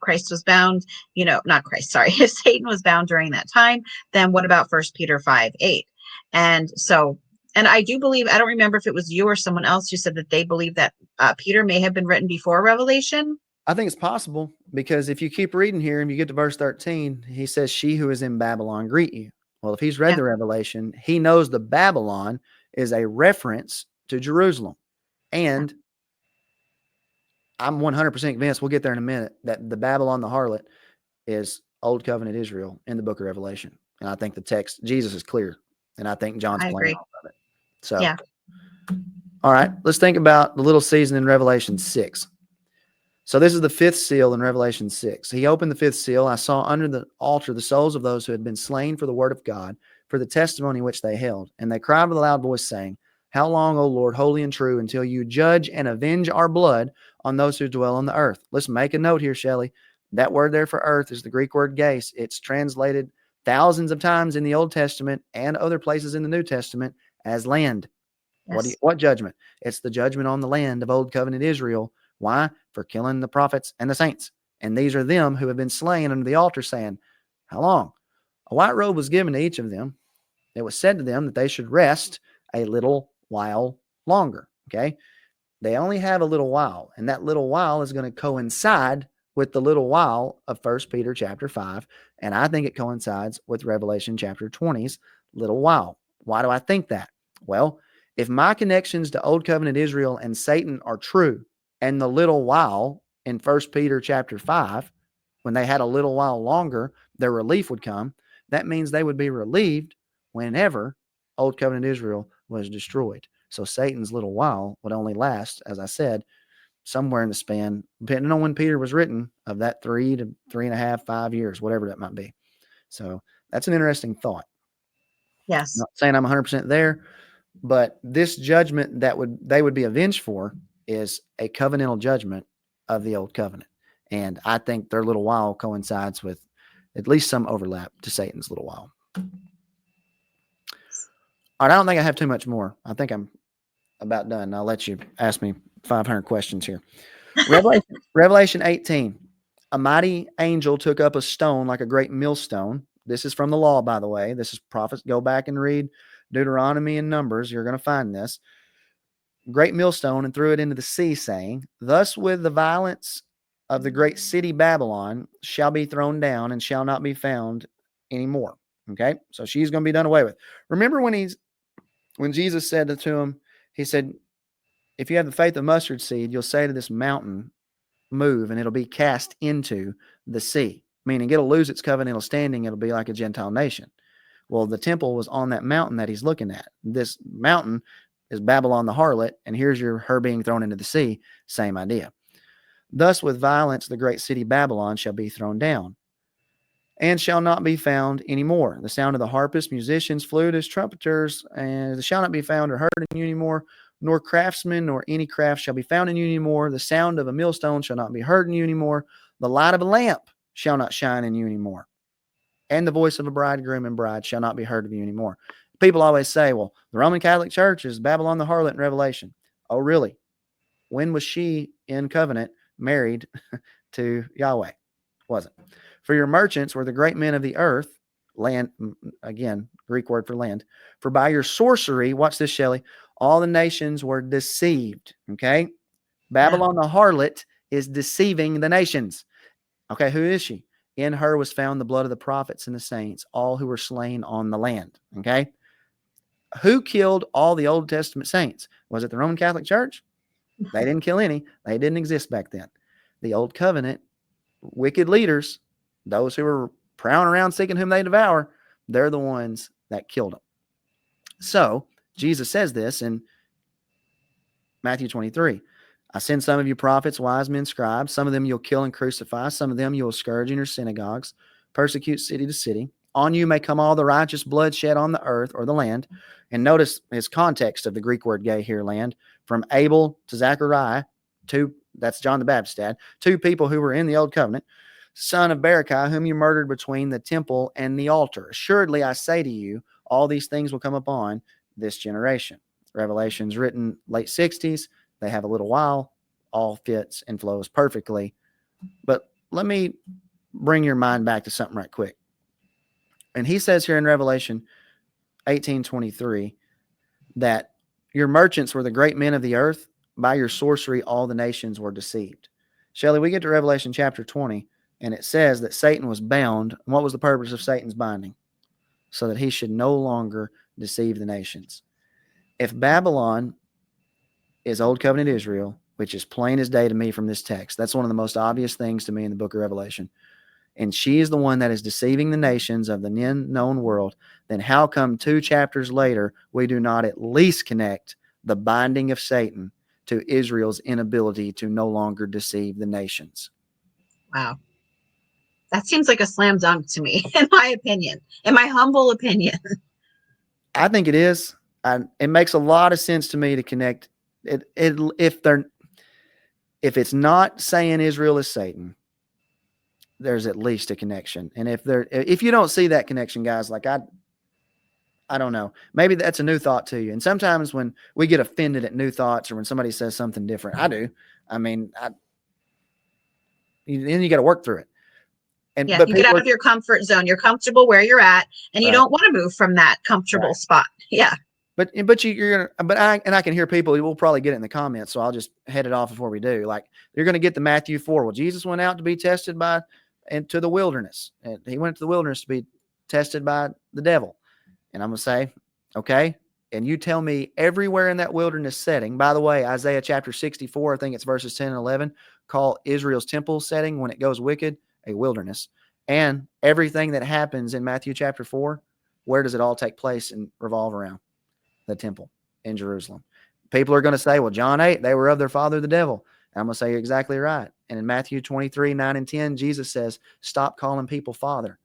Christ was bound, not Christ, sorry, if Satan was bound during that time, then what about 1 Peter 5:8? And so, and I do believe, I don't remember if it was you or someone else who said that they believe that Peter may have been written before Revelation. I think it's possible, because if you keep reading here and you get to verse 13, he says, she who is in Babylon greet you. Well, if he's read the Revelation, he knows the Babylon is a reference to Jerusalem. And I'm 100% convinced, we'll get there in a minute, that the Babylon, the harlot, is Old Covenant Israel in the book of Revelation. And I think the text, Jesus is clear. And I think John's playing off of it. So, all right, let's think about the little season in Revelation 6. So this is the fifth seal in Revelation 6. He opened the fifth seal. I saw under the altar the souls of those who had been slain for the word of God, for the testimony which they held. And they cried with a loud voice, saying, how long, O Lord, holy and true, until you judge and avenge our blood on those who dwell on the earth? Let's make a note here, Shelley. That word there for earth is the Greek word geis. It's translated thousands of times in the Old Testament and other places in the New Testament as land. Yes. What judgment? It's the judgment on the land of Old Covenant Israel. Why? For killing the prophets and the saints. And these are them who have been slain under the altar, saying, how long? A white robe was given to each of them. It was said to them that they should rest a little while longer. Okay. They only have a little while, and that little while is going to coincide with the little while of 1 Peter chapter 5. And I think it coincides with Revelation chapter 20's little while. Why do I think that? Well, if my connections to Old Covenant Israel and Satan are true, and the little while in 1 Peter chapter 5, when they had a little while longer, their relief would come. That means they would be relieved whenever Old Covenant Israel was destroyed. So Satan's little while would only last, as I said, somewhere in the span, depending on when Peter was written, of that 3 to 3.5, 5 years, whatever that might be. So that's an interesting thought. Yes. I'm not saying I'm 100% there, but this judgment that they would be avenged for is a covenantal judgment of the Old Covenant. And I think their little while coincides with at least some overlap to Satan's little while. All right, I don't think I have too much more. I think I'm about done. I'll let you ask me 500 questions here. Revelation 18. A mighty angel took up a stone like a great millstone. This is from the law, by the way. This is prophets. Go back and read Deuteronomy and Numbers. You're going to find this. Great millstone and threw it into the sea, saying, thus with the violence of the great city Babylon shall be thrown down and shall not be found anymore. Okay, so she's going to be done away with. Remember when Jesus said to him, he said, if you have the faith of mustard seed, you'll say to this mountain, move, and it'll be cast into the sea, meaning it'll lose its covenantal standing. It'll be like a Gentile nation. Well, the temple was on that mountain that he's looking at. This mountain is Babylon the harlot, and here's her being thrown into the sea. Same idea. Thus with violence the great city Babylon shall be thrown down, and shall not be found any more. The sound of the harpists, musicians, flutists, trumpeters, and shall not be found or heard in you anymore, nor craftsmen, nor any craft shall be found in you anymore. The sound of a millstone shall not be heard in you anymore. The light of a lamp shall not shine in you anymore. And the voice of a bridegroom and bride shall not be heard of you anymore. People always say, well, the Roman Catholic Church is Babylon the harlot in Revelation. Oh, really? When was she in covenant married to Yahweh? Wasn't. For your merchants were the great men of the earth, land, again, Greek word for land. For by your sorcery, watch this, Shelley, all the nations were deceived. Okay? Babylon the harlot is deceiving the nations. Okay, who is she? In her was found the blood of the prophets and the saints, all who were slain on the land. Okay? Who killed all the Old Testament saints? Was it the Roman Catholic Church? They didn't kill any. They didn't exist back then. The Old Covenant, wicked leaders, those who were prowling around seeking whom they devour, they're the ones that killed them. So Jesus says this in Matthew 23. I send some of you prophets, wise men, scribes. Some of them you'll kill and crucify. Some of them you'll scourge in your synagogues, persecute city to city. On you may come all the righteous blood shed on the earth or the land. And notice his context of the Greek word gay here, land. From Abel to Zechariah, that's John the Baptist's dad, two people who were in the Old Covenant, son of Berechiah, whom you murdered between the temple and the altar. Assuredly, I say to you, all these things will come upon this generation. Revelation's written late 60s. They have a little while, all fits and flows perfectly. But let me bring your mind back to something right quick. And he says here in Revelation 18:23 that your merchants were the great men of the earth. By your sorcery, all the nations were deceived. Shelley, we get to Revelation chapter 20, and it says that Satan was bound. And what was the purpose of Satan's binding? So that he should no longer deceive the nations. If Babylon is Old Covenant Israel, which is plain as day to me from this text. That's one of the most obvious things to me in the book of Revelation. And she is the one that is deceiving the nations of the known world. Then how come 2 chapters later we do not at least connect the binding of Satan to Israel's inability to no longer deceive the nations? Wow. That seems like a slam dunk to me, in my opinion, in my humble opinion. I think it is. It makes a lot of sense to me to connect it. If it's not saying Israel is Satan, there's at least a connection. And if you don't see that connection, guys, like I don't know, maybe that's a new thought to you. And sometimes when we get offended at new thoughts or when somebody says something different, I do. I mean, then you got to work through it. And yeah, you get out of your comfort zone. You're comfortable where you're at, and you don't want to move from that comfortable spot. Yeah. But you're gonna. I can hear people. We'll probably get it in the comments, so I'll just head it off before we do. Like you're going to get the Matthew 4. Well, Jesus went out to be tested to the wilderness, and he went to the wilderness to be tested by the devil. And I'm going to say, okay. And you tell me everywhere in that wilderness setting. By the way, Isaiah chapter 64, I think it's verses 10 and 11, call Israel's temple setting when it goes wicked a wilderness. And everything that happens in Matthew chapter 4, where does it all take place and revolve around? The temple in Jerusalem. People are going to say, well, John 8, they were of their father, the devil. And I'm going to say you're exactly right. And in Matthew 23, 9 and 10, Jesus says, stop calling people father.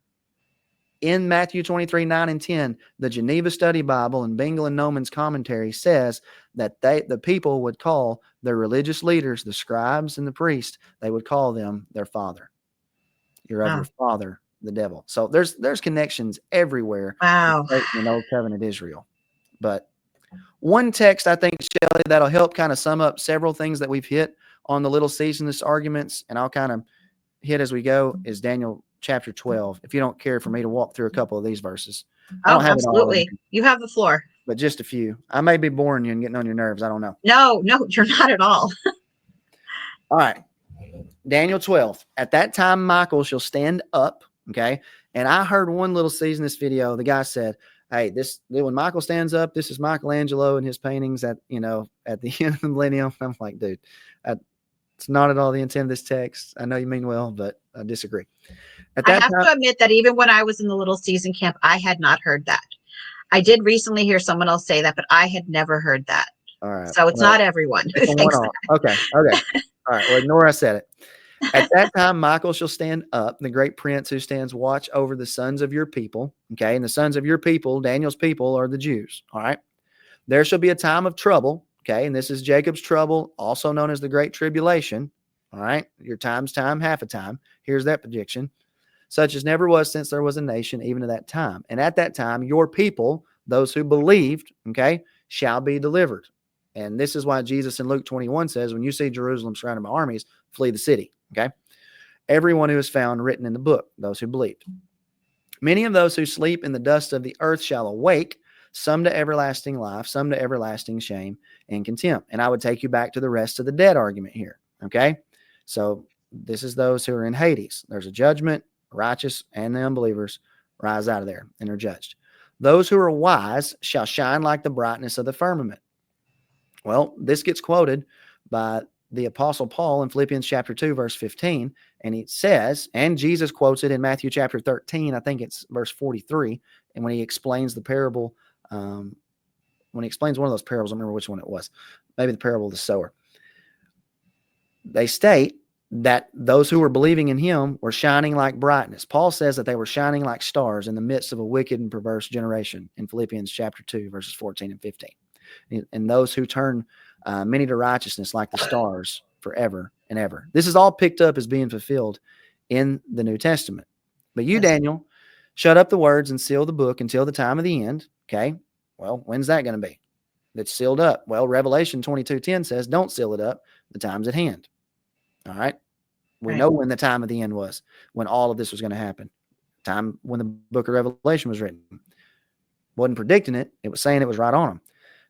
In Matthew 23, 9 and 10, the Geneva Study Bible and Bingle and Noman's commentary says that the people would call their religious leaders, the scribes and the priests, they would call them their father. You're of your father, the devil. So there's connections everywhere. Wow. In Old Covenant Israel. But one text, I think, Shelley, that'll help kind of sum up several things that we've hit on the little seasonless arguments, and I'll kind of hit as we go, is Daniel chapter 12, if you don't care for me to walk through a couple of these verses. I Oh, don't have it all in absolutely. here, You have the floor. but just a few. I may be boring you and getting on your nerves. I don't know. No, you're not at all. All right. Daniel 12. At that time, Michael shall stand up. Okay. And I heard one little season this video. The guy said, hey, when Michael stands up, this is Michelangelo and his paintings at the end of the millennium. I'm like, dude, it's not at all the intent of this text. I know you mean well, but I disagree. At I that have time, to admit that even when I was in the little season camp, I had not heard that. I did recently hear someone else say that, but I had never heard that. all right. So it's Well, not everyone who it's a thinks one-off. Okay. Okay. All right. Well, ignore I said it. At that time, Michael shall stand up, the great prince who stands watch over the sons of your people. Okay. And the sons of your people, Daniel's people, are the Jews. All right. There shall be a time of trouble. Okay. And this is Jacob's trouble, also known as the Great Tribulation. All right. Your time's time, half a time. Here's that prediction. Such as never was since there was a nation, even at that time. And at that time, your people, those who believed, okay, shall be delivered. And this is why Jesus in Luke 21 says, when you see Jerusalem surrounded by armies, flee the city. Okay. Everyone who is found written in the book, those who believed. Many of those who sleep in the dust of the earth shall awake, some to everlasting life, some to everlasting shame and contempt. And I would take you back to the rest of the dead argument here. Okay. So this is those who are in Hades. There's a judgment, righteous and the unbelievers rise out of there and are judged. Those who are wise shall shine like the brightness of the firmament. Well, this gets quoted by the Apostle Paul in Philippians chapter 2, verse 15. And he says, and Jesus quotes it in Matthew chapter 13, I think it's verse 43. And when he explains the parable, when he explains one of those parables, I don't remember which one it was, maybe the parable of the sower. They state that those who were believing in him were shining like brightness. Paul says that they were shining like stars in the midst of a wicked and perverse generation in Philippians chapter 2, verses 14 and 15. And those who turn many to righteousness like the stars forever and ever. This is all picked up as being fulfilled in the New Testament. But you, Yes. Daniel, shut up the words and seal the book until the time of the end. Okay. Well, when's that going to be? That's sealed up. Well, Revelation 22:10 says, don't seal it up. The time's at hand. All right. We Right. know when the time of the end was, when all of this was going to happen. Time when the book of Revelation was written. Wasn't predicting it. It was saying it was right on them.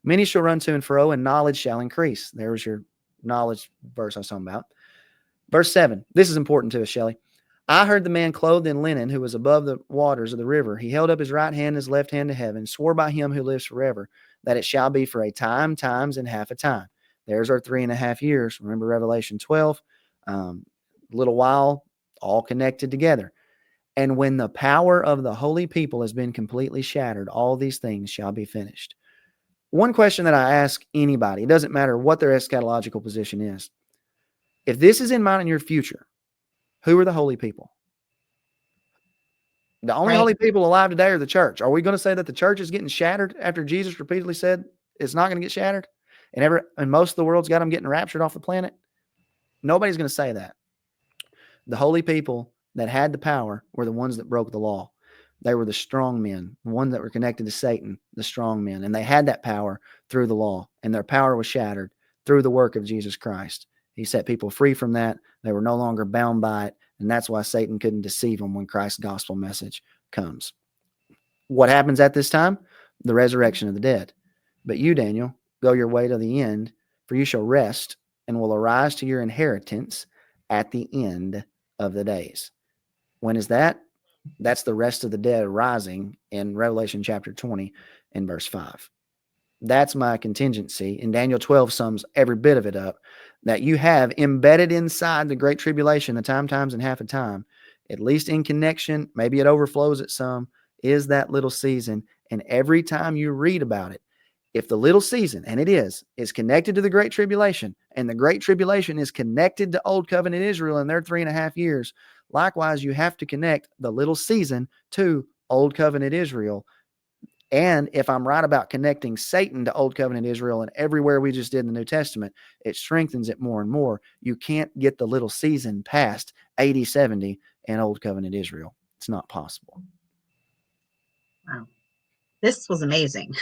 Many shall run to and fro, and knowledge shall increase. There's your knowledge verse I was talking about. Verse 7. This is important to us, Shelley. I heard the man clothed in linen who was above the waters of the river. He held up his right hand and his left hand to heaven, swore by him who lives forever, that it shall be for a time, times, and half a time. There's our 3.5 years. Remember Revelation 12. Little while, all connected together. And when the power of the holy people has been completely shattered, all these things shall be finished. One question that I ask anybody, it doesn't matter what their eschatological position is. If this is in mind in your future, who are the holy people? The only Right. holy people alive today are the church. Are we going to say that the church is getting shattered after Jesus repeatedly said it's not going to get shattered? And most of the world's got them getting raptured off the planet? Nobody's going to say that. The holy people that had the power were the ones that broke the law. They were the strong men, the ones that were connected to Satan, the strong men. And they had that power through the law, and their power was shattered through the work of Jesus Christ. He set people free from that. They were no longer bound by it. And that's why Satan couldn't deceive them when Christ's gospel message comes. What happens at this time? The resurrection of the dead. But you, Daniel, go your way to the end, for you shall rest and will arise to your inheritance at the end of the days. When is that? That's the rest of the dead rising in Revelation chapter 20 and verse 5. That's my contingency. And Daniel 12 sums every bit of it up, that you have embedded inside the great tribulation, the time, times, and half a time, at least in connection, maybe it overflows at some, is that little season. And every time you read about it, if the little season, and it is connected to the great tribulation, and the great tribulation is connected to Old Covenant Israel in their 3.5 years, likewise, you have to connect the little season to Old Covenant Israel. And if I'm right about connecting Satan to Old Covenant Israel and everywhere we just did in the New Testament, it strengthens it more and more. You can't get the little season past 80, 70 in Old Covenant Israel. It's not possible. Wow. This was amazing.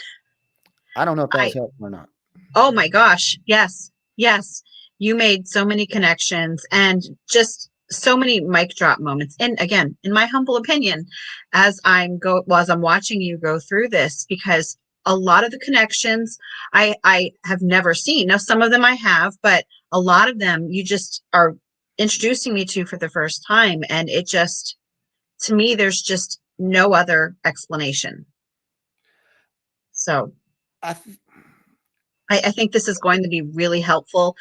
I don't know if that was helpful or not. Oh my gosh. Yes. Yes. You made so many connections and just so many mic drop moments. And again, in my humble opinion, as I'm watching you go through this, because a lot of the connections I have never seen. Now, some of them I have, but a lot of them you just are introducing me to for the first time. And it just, to me, there's just no other explanation. So I th- I think this is going to be really helpful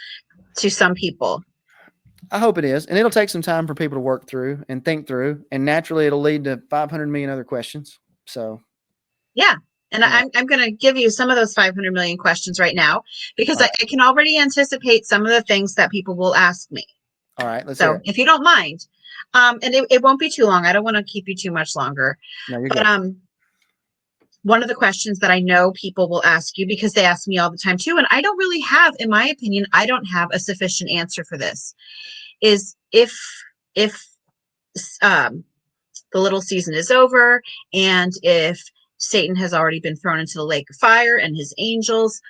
to some people. I hope it is, and it'll take some time for people to work through and think through, and naturally, it'll lead to 500 million other questions. So, Yeah. And you know, I'm going to give you some of those 500 million questions right now, because all I can already anticipate some of the things that people will ask me. right, let's hear So it. if you don't mind, and it won't be too long. I don't want to keep you too much longer. No, you're But good. one of the questions that I know people will ask you, because they ask me all the time too, and I don't really have, in my opinion, I don't have a sufficient answer for this, is if the little season is over, and if Satan has already been thrown into the lake of fire and his angels,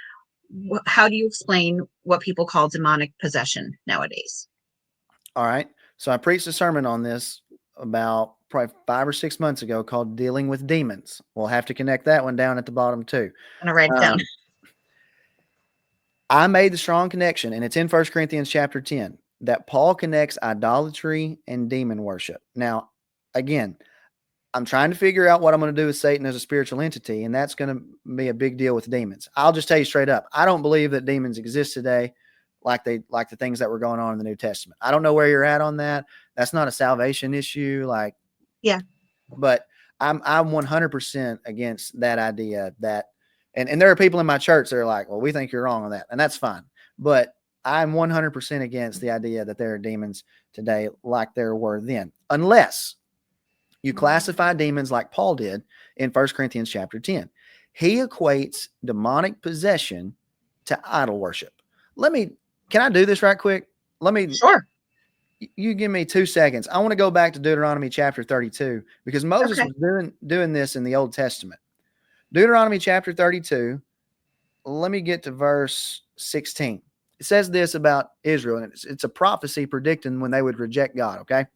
how do you explain what people call demonic possession nowadays? All right. So I preached a sermon on this about probably 5 or 6 months ago called "Dealing with Demons." We'll have to connect that one down at the bottom too. I'm gonna write it down. I made the strong connection, and it's in 1 Corinthians chapter 10, that Paul connects idolatry and demon worship. Now, again, I'm trying to figure out what I'm going to do with Satan as a spiritual entity, and that's going to be a big deal with demons. I'll just tell you straight up, I don't believe that demons exist today like the things that were going on in the New Testament. I don't know where you're at on that. That's not a salvation issue, Yeah. but I'm 100% against that idea that, and there are people in my church that are like, well, we think you're wrong on that, and that's fine. But I'm 100% against the idea that there are demons today like there were then, unless you classify demons like Paul did in 1 Corinthians chapter 10. He equates demonic possession to idol worship. Can I do this right quick? Sure. You give me 2 seconds. I want to go back to Deuteronomy chapter 32 because Moses Okay. was doing this in the Old Testament. Deuteronomy chapter 32. Let me get to verse 16. It says this about Israel, and it's a prophecy predicting when they would reject God, okay?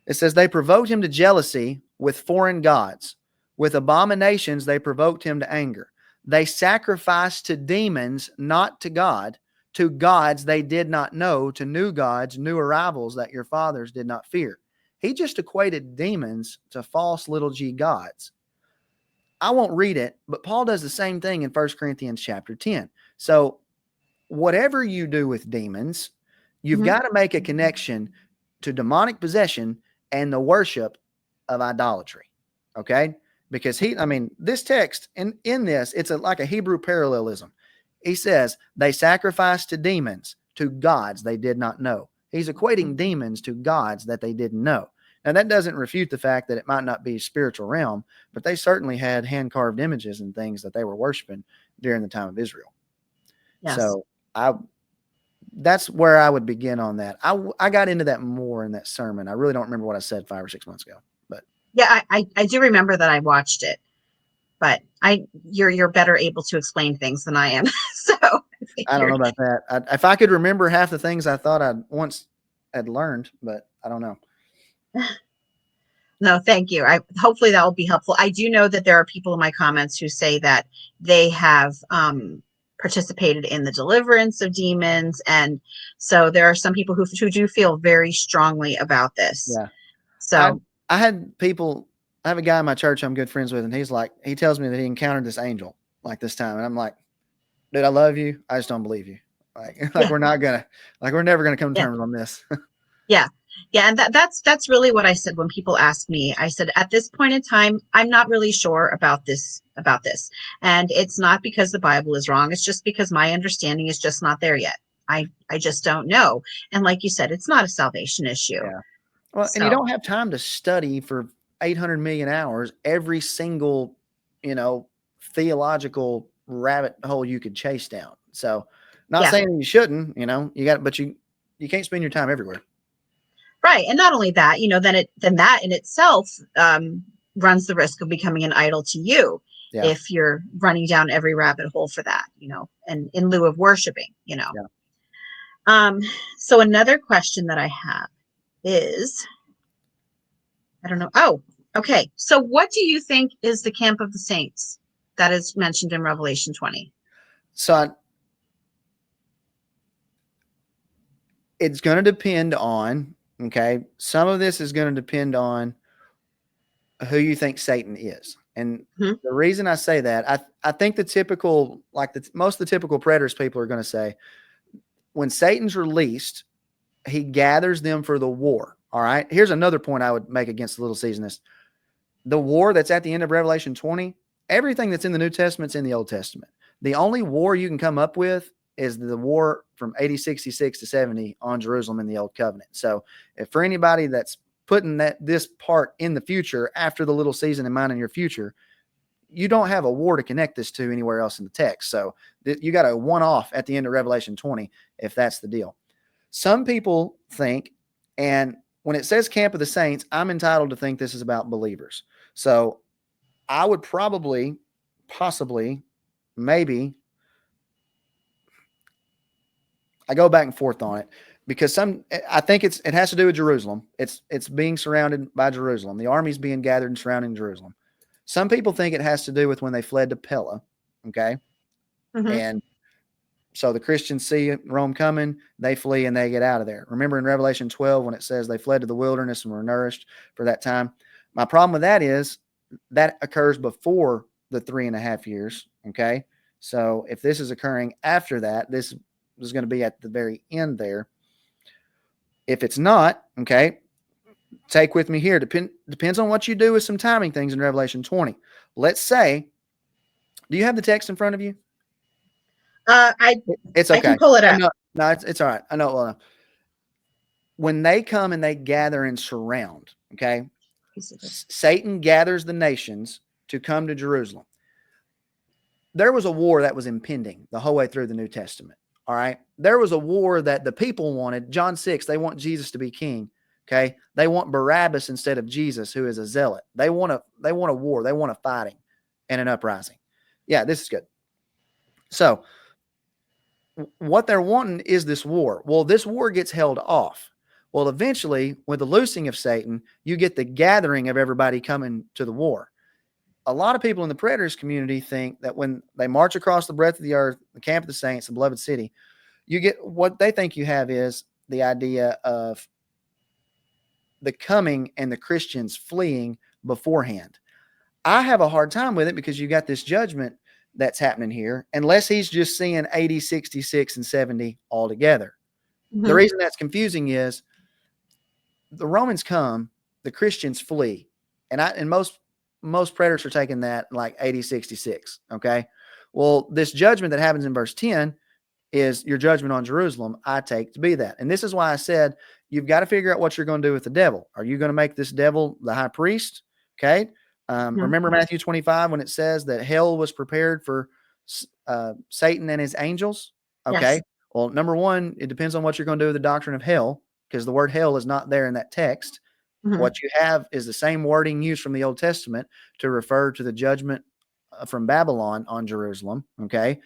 It says, they provoked him to jealousy with foreign gods. With abominations, they provoked him to anger. They sacrificed to demons, not to God, to gods they did not know, to new gods, new arrivals that your fathers did not fear. He just equated demons to false little g gods. I won't read it, but Paul does the same thing in 1 Corinthians chapter 10. So whatever you do with demons, you've got to make a connection to demonic possession and the worship of idolatry. Okay? Because this text in this, it's like a Hebrew parallelism. He says they sacrificed to demons, to gods they did not know. He's equating demons to gods that they didn't know. Now, that doesn't refute the fact that it might not be a spiritual realm, but they certainly had hand-carved images and things that they were worshiping during the time of Israel. Yes. So that's where I would begin on that. I got into that more in that sermon. I really don't remember what I said 5 or 6 months ago, but Yeah, I do remember that I watched it, but you're better able to explain things than I am. So I don't know about that. If I could remember half the things I thought I once had learned, but I don't know. No, thank you. Hopefully that will be helpful. I do know that there are people in my comments who say that they have participated in the deliverance of demons, and so there are some people who do feel very strongly about this. Yeah. So I had people. I have a guy in my church I'm good friends with, and he tells me that he encountered this angel like this time, and I'm like, dude, I love you. I just don't believe you. yeah, We're never gonna come to yeah. terms on this. Yeah. Yeah. And that's really what I said when people ask me. I said, at this point in time, I'm not really sure about this. And it's not because the Bible is wrong. It's just because my understanding is just not there yet. I just don't know. And like you said, it's not a salvation issue. Yeah. Well, and you So don't have time to study for 800 million hours every single, theological rabbit hole you could chase down. So, not yeah. saying you shouldn't, but you can't spend your time everywhere. Right. And not only that, then that in itself runs the risk of becoming an idol to you. Yeah. If you're running down every rabbit hole for that, and in lieu of worshiping. Yeah. So another question that I have is, I don't know. Oh, okay. So what do you think is the camp of the saints that is mentioned in Revelation 20? So it's going to depend on, okay, some of this is going to depend on who you think Satan is. And Hmm. the reason I say that, I think the typical, like most of the typical preterist people are going to say, when Satan's released, he gathers them for the war. All right. Here's another point I would make against the little seasonists. The war that's at the end of Revelation 20, everything that's in the New Testament's in the Old Testament. The only war you can come up with is the war from AD 66 to 70 on Jerusalem in the Old Covenant. So if for anybody that's putting this part in the future after the little season in mind in your future, you don't have a war to connect this to anywhere else in the text. So you got a one-off at the end of Revelation 20 if that's the deal. Some people think, and when it says camp of the saints, I'm entitled to think this is about believers. So I would probably, possibly, maybe, I go back and forth on it because I think it has to do with Jerusalem. It's being surrounded by Jerusalem. The army's being gathered and surrounding Jerusalem. Some people think it has to do with when they fled to Pella. Okay. Mm-hmm. And so the Christians see Rome coming, they flee and they get out of there. Remember in Revelation 12 when it says they fled to the wilderness and were nourished for that time. My problem with that is that occurs before the 3.5 years. Okay. So if this is occurring after that, this is going to be at the very end there. If it's not, okay, take with me here. Depends on what you do with some timing things in Revelation 20. Let's say, do you have the text in front of you? It's I okay. can pull it up. No, it's all right. I know. Well, when they come and they gather and surround, okay, Satan gathers the nations to come to Jerusalem. There was a war that was impending the whole way through the New Testament. All right. There was a war that the people wanted. John 6, they want Jesus to be king. Okay. They want Barabbas instead of Jesus, who is a zealot. They want a war. They want a fighting and an uprising. Yeah, this is good. So what they're wanting is this war. Well, this war gets held off. Well, eventually, with the loosing of Satan, you get the gathering of everybody coming to the war. A lot of people in the preterist community think that when they march across the breadth of the earth, the camp of the saints, the beloved city, you get what they think you have is the idea of the coming and the Christians fleeing beforehand. I have a hard time with it because you got this judgment that's happening here, unless he's just seeing 80, 66, and 70 all together. Mm-hmm. The reason that's confusing is the Romans come, the Christians flee. And most preterists are taking that like 80, 66. Okay. Well, this judgment that happens in verse 10 is your judgment on Jerusalem, I take to be that. And this is why I said you've got to figure out what you're going to do with the devil. Are you going to make this devil the high priest? Okay. Remember Matthew 25 when it says that hell was prepared for Satan and his angels? Okay. Yes. Well, number one, it depends on what you're going to do with the doctrine of hell, because the word hell is not there in that text. Mm-hmm. What you have is the same wording used from the Old Testament to refer to the judgment from Babylon on Jerusalem. Okay.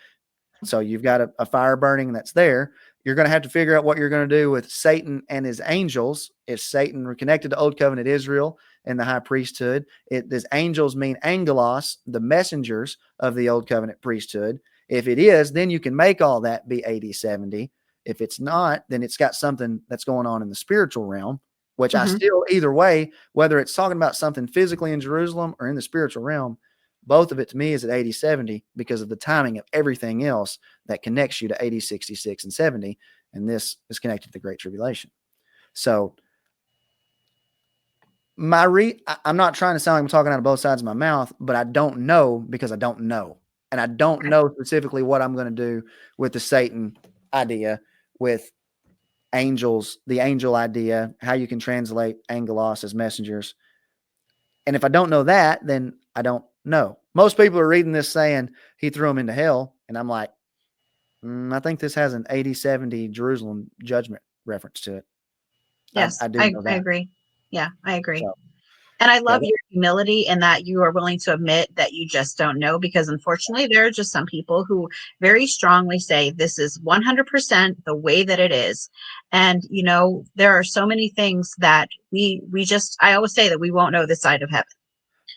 So you've got a fire burning that's there. You're going to have to figure out what you're going to do with Satan and his angels. If Satan were connected to Old Covenant Israel and the high priesthood, does angels mean angelos, the messengers of the Old Covenant priesthood? If it is, then you can make all that be 80, 70. If it's not, then it's got something that's going on in the spiritual realm, which Mm-hmm. I still, either way, whether it's talking about something physically in Jerusalem or in the spiritual realm, both of it to me is at 80, 70 because of the timing of everything else that connects you to 80, 66, and 70. And this is connected to the Great Tribulation. So I'm not trying to sound like I'm talking out of both sides of my mouth, but I don't know because I don't know. And I don't know specifically what I'm going to do with the Satan idea, with angels, the angel idea, how you can translate angelos as messengers. And if I don't know that, then I don't know. Most people are reading this saying he threw them into hell. And I'm like, I think this has an 80, 70 Jerusalem judgment reference to it. Yes, I do know that. I agree. Yeah, I agree. And I Yeah, love your humility in that you are willing to admit that you just don't know, because unfortunately, there are just some people who very strongly say this is 100% the way that it is. And, there are so many things that I always say that we won't know this side of heaven.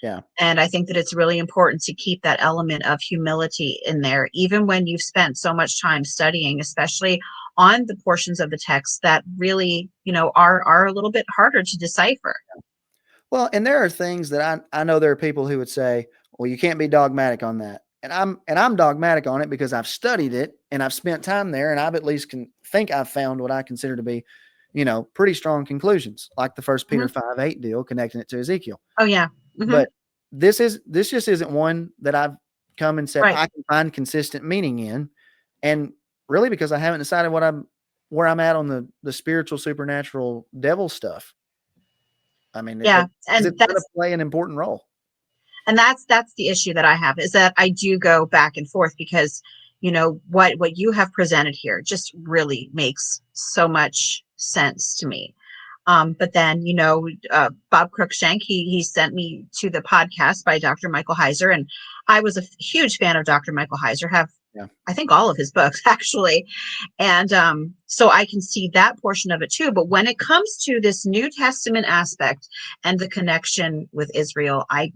yeah. And I think that it's really important to keep that element of humility in there, even when you've spent so much time studying, especially on the portions of the text that really, are a little bit harder to decipher. Well, and there are things that I know there are people who would say, well, you can't be dogmatic on that. And I'm dogmatic on it because I've studied it and I've spent time there, and I've at least think I've found what I consider to be, pretty strong conclusions, like the First Peter Mhm. 5:8 deal, connecting it to Ezekiel. Oh, yeah. Hmm. But this just isn't one that I've come and said Right. I can find consistent meaning in, and really because I haven't decided where I'm at on the spiritual, supernatural, devil stuff. I mean, Yeah. is it going to play an important role? And that's the issue that I have, is that I do go back and forth because, what you have presented here just really makes so much sense to me. But then, Bob Cruikshank, he sent me to the podcast by Dr. Michael Heiser, and I was a huge fan of Dr. Michael Heiser, have Yeah. I think all of his books actually. And so I can see that portion of it too. But when it comes to this New Testament aspect and the connection with Israel, I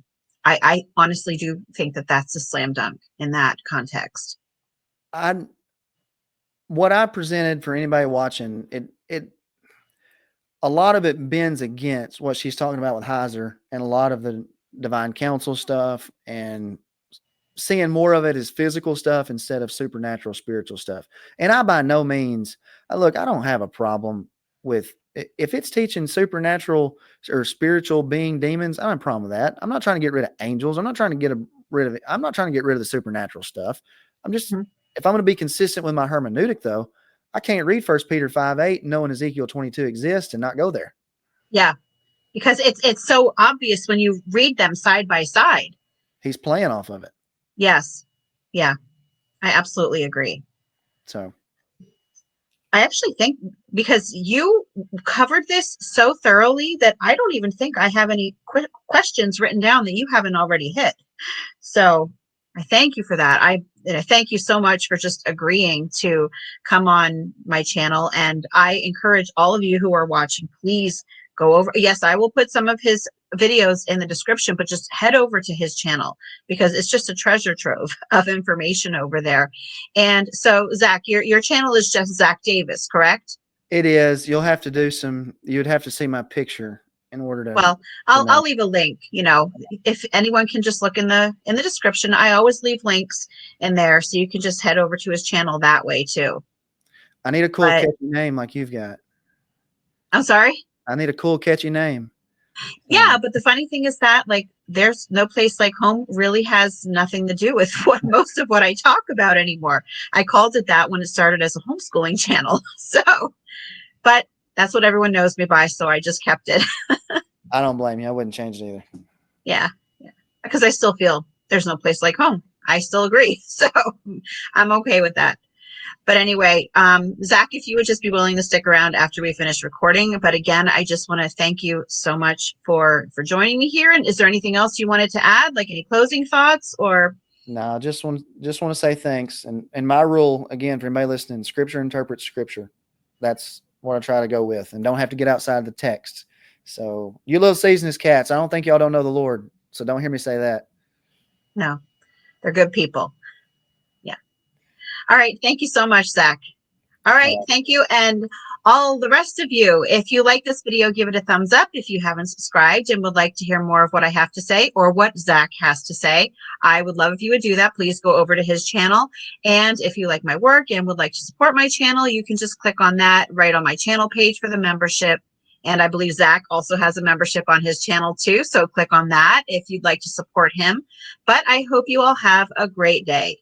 honestly do think that that's a slam dunk in that context. I what I presented for anybody watching, it a lot of it bends against what she's talking about with Heiser and a lot of the divine counsel stuff, and seeing more of it as physical stuff instead of supernatural spiritual stuff. And I by no means look, I don't have a problem with if it's teaching supernatural or spiritual being demons. I don't have a problem with that. I'm not trying to get rid of angels. I'm not trying to rid of it. I'm not trying to get rid of the supernatural stuff. I'm just Mhm. if I'm going to be consistent with my hermeneutic, though, I can't read 1 Peter 5:8 knowing Ezekiel 22 exists and not go there. Yeah, because it's so obvious when you read them side by side. He's playing off of it. Yes. Yeah, I absolutely agree. So I actually think, because you covered this so thoroughly, that I don't even think I have any questions written down that you haven't already hit. So I thank you for that. And I thank you so much for just agreeing to come on my channel. And I encourage all of you who are watching, please go over. Yes, I will put some of his videos in the description, but just head over to his channel, because it's just a treasure trove of information over there. And so, Zach, your channel is just Zach Davis, correct? it is. You'll have to do some. You'd have to see my picture in order Well, to I'll know. leave a link, if anyone can just look in the description. I always leave links in there, so you can just head over to his channel that way too. I need a cool, But catchy name like you've got. I'm sorry. I need a cool, catchy name. Yeah, but the funny thing is that, like, there's no place like home really has nothing to do with what most of what I talk about anymore. I called it that when it started as a homeschooling channel. So, but that's what everyone knows me by, so I just kept it. I don't blame you. I wouldn't change it either. Yeah. Yeah. Because I still feel there's no place like home. I still agree. So I'm okay with that. But anyway, Zach, if you would just be willing to stick around after we finish recording. But again, I just want to thank you so much for joining me here. And is there anything else you wanted to add, like any closing thoughts or? No, just want to say thanks. And my rule again for anybody listening: Scripture interprets Scripture. That's what I try to go with, and don't have to get outside the text. So you little seasoned cats, I don't think y'all don't know the Lord. So don't hear me say that. No, they're good people. Yeah. All right. Thank you so much, Zach. All right. Thank you. And all the rest of you, if you like this video, give it a thumbs up. If you haven't subscribed and would like to hear more of what I have to say or what Zach has to say, I would love if you would do that. Please go over to his channel. And if you like my work and would like to support my channel, you can just click on that right on my channel page for the membership. And I believe Zach also has a membership on his channel too. So click on that if you'd like to support him. But I hope you all have a great day.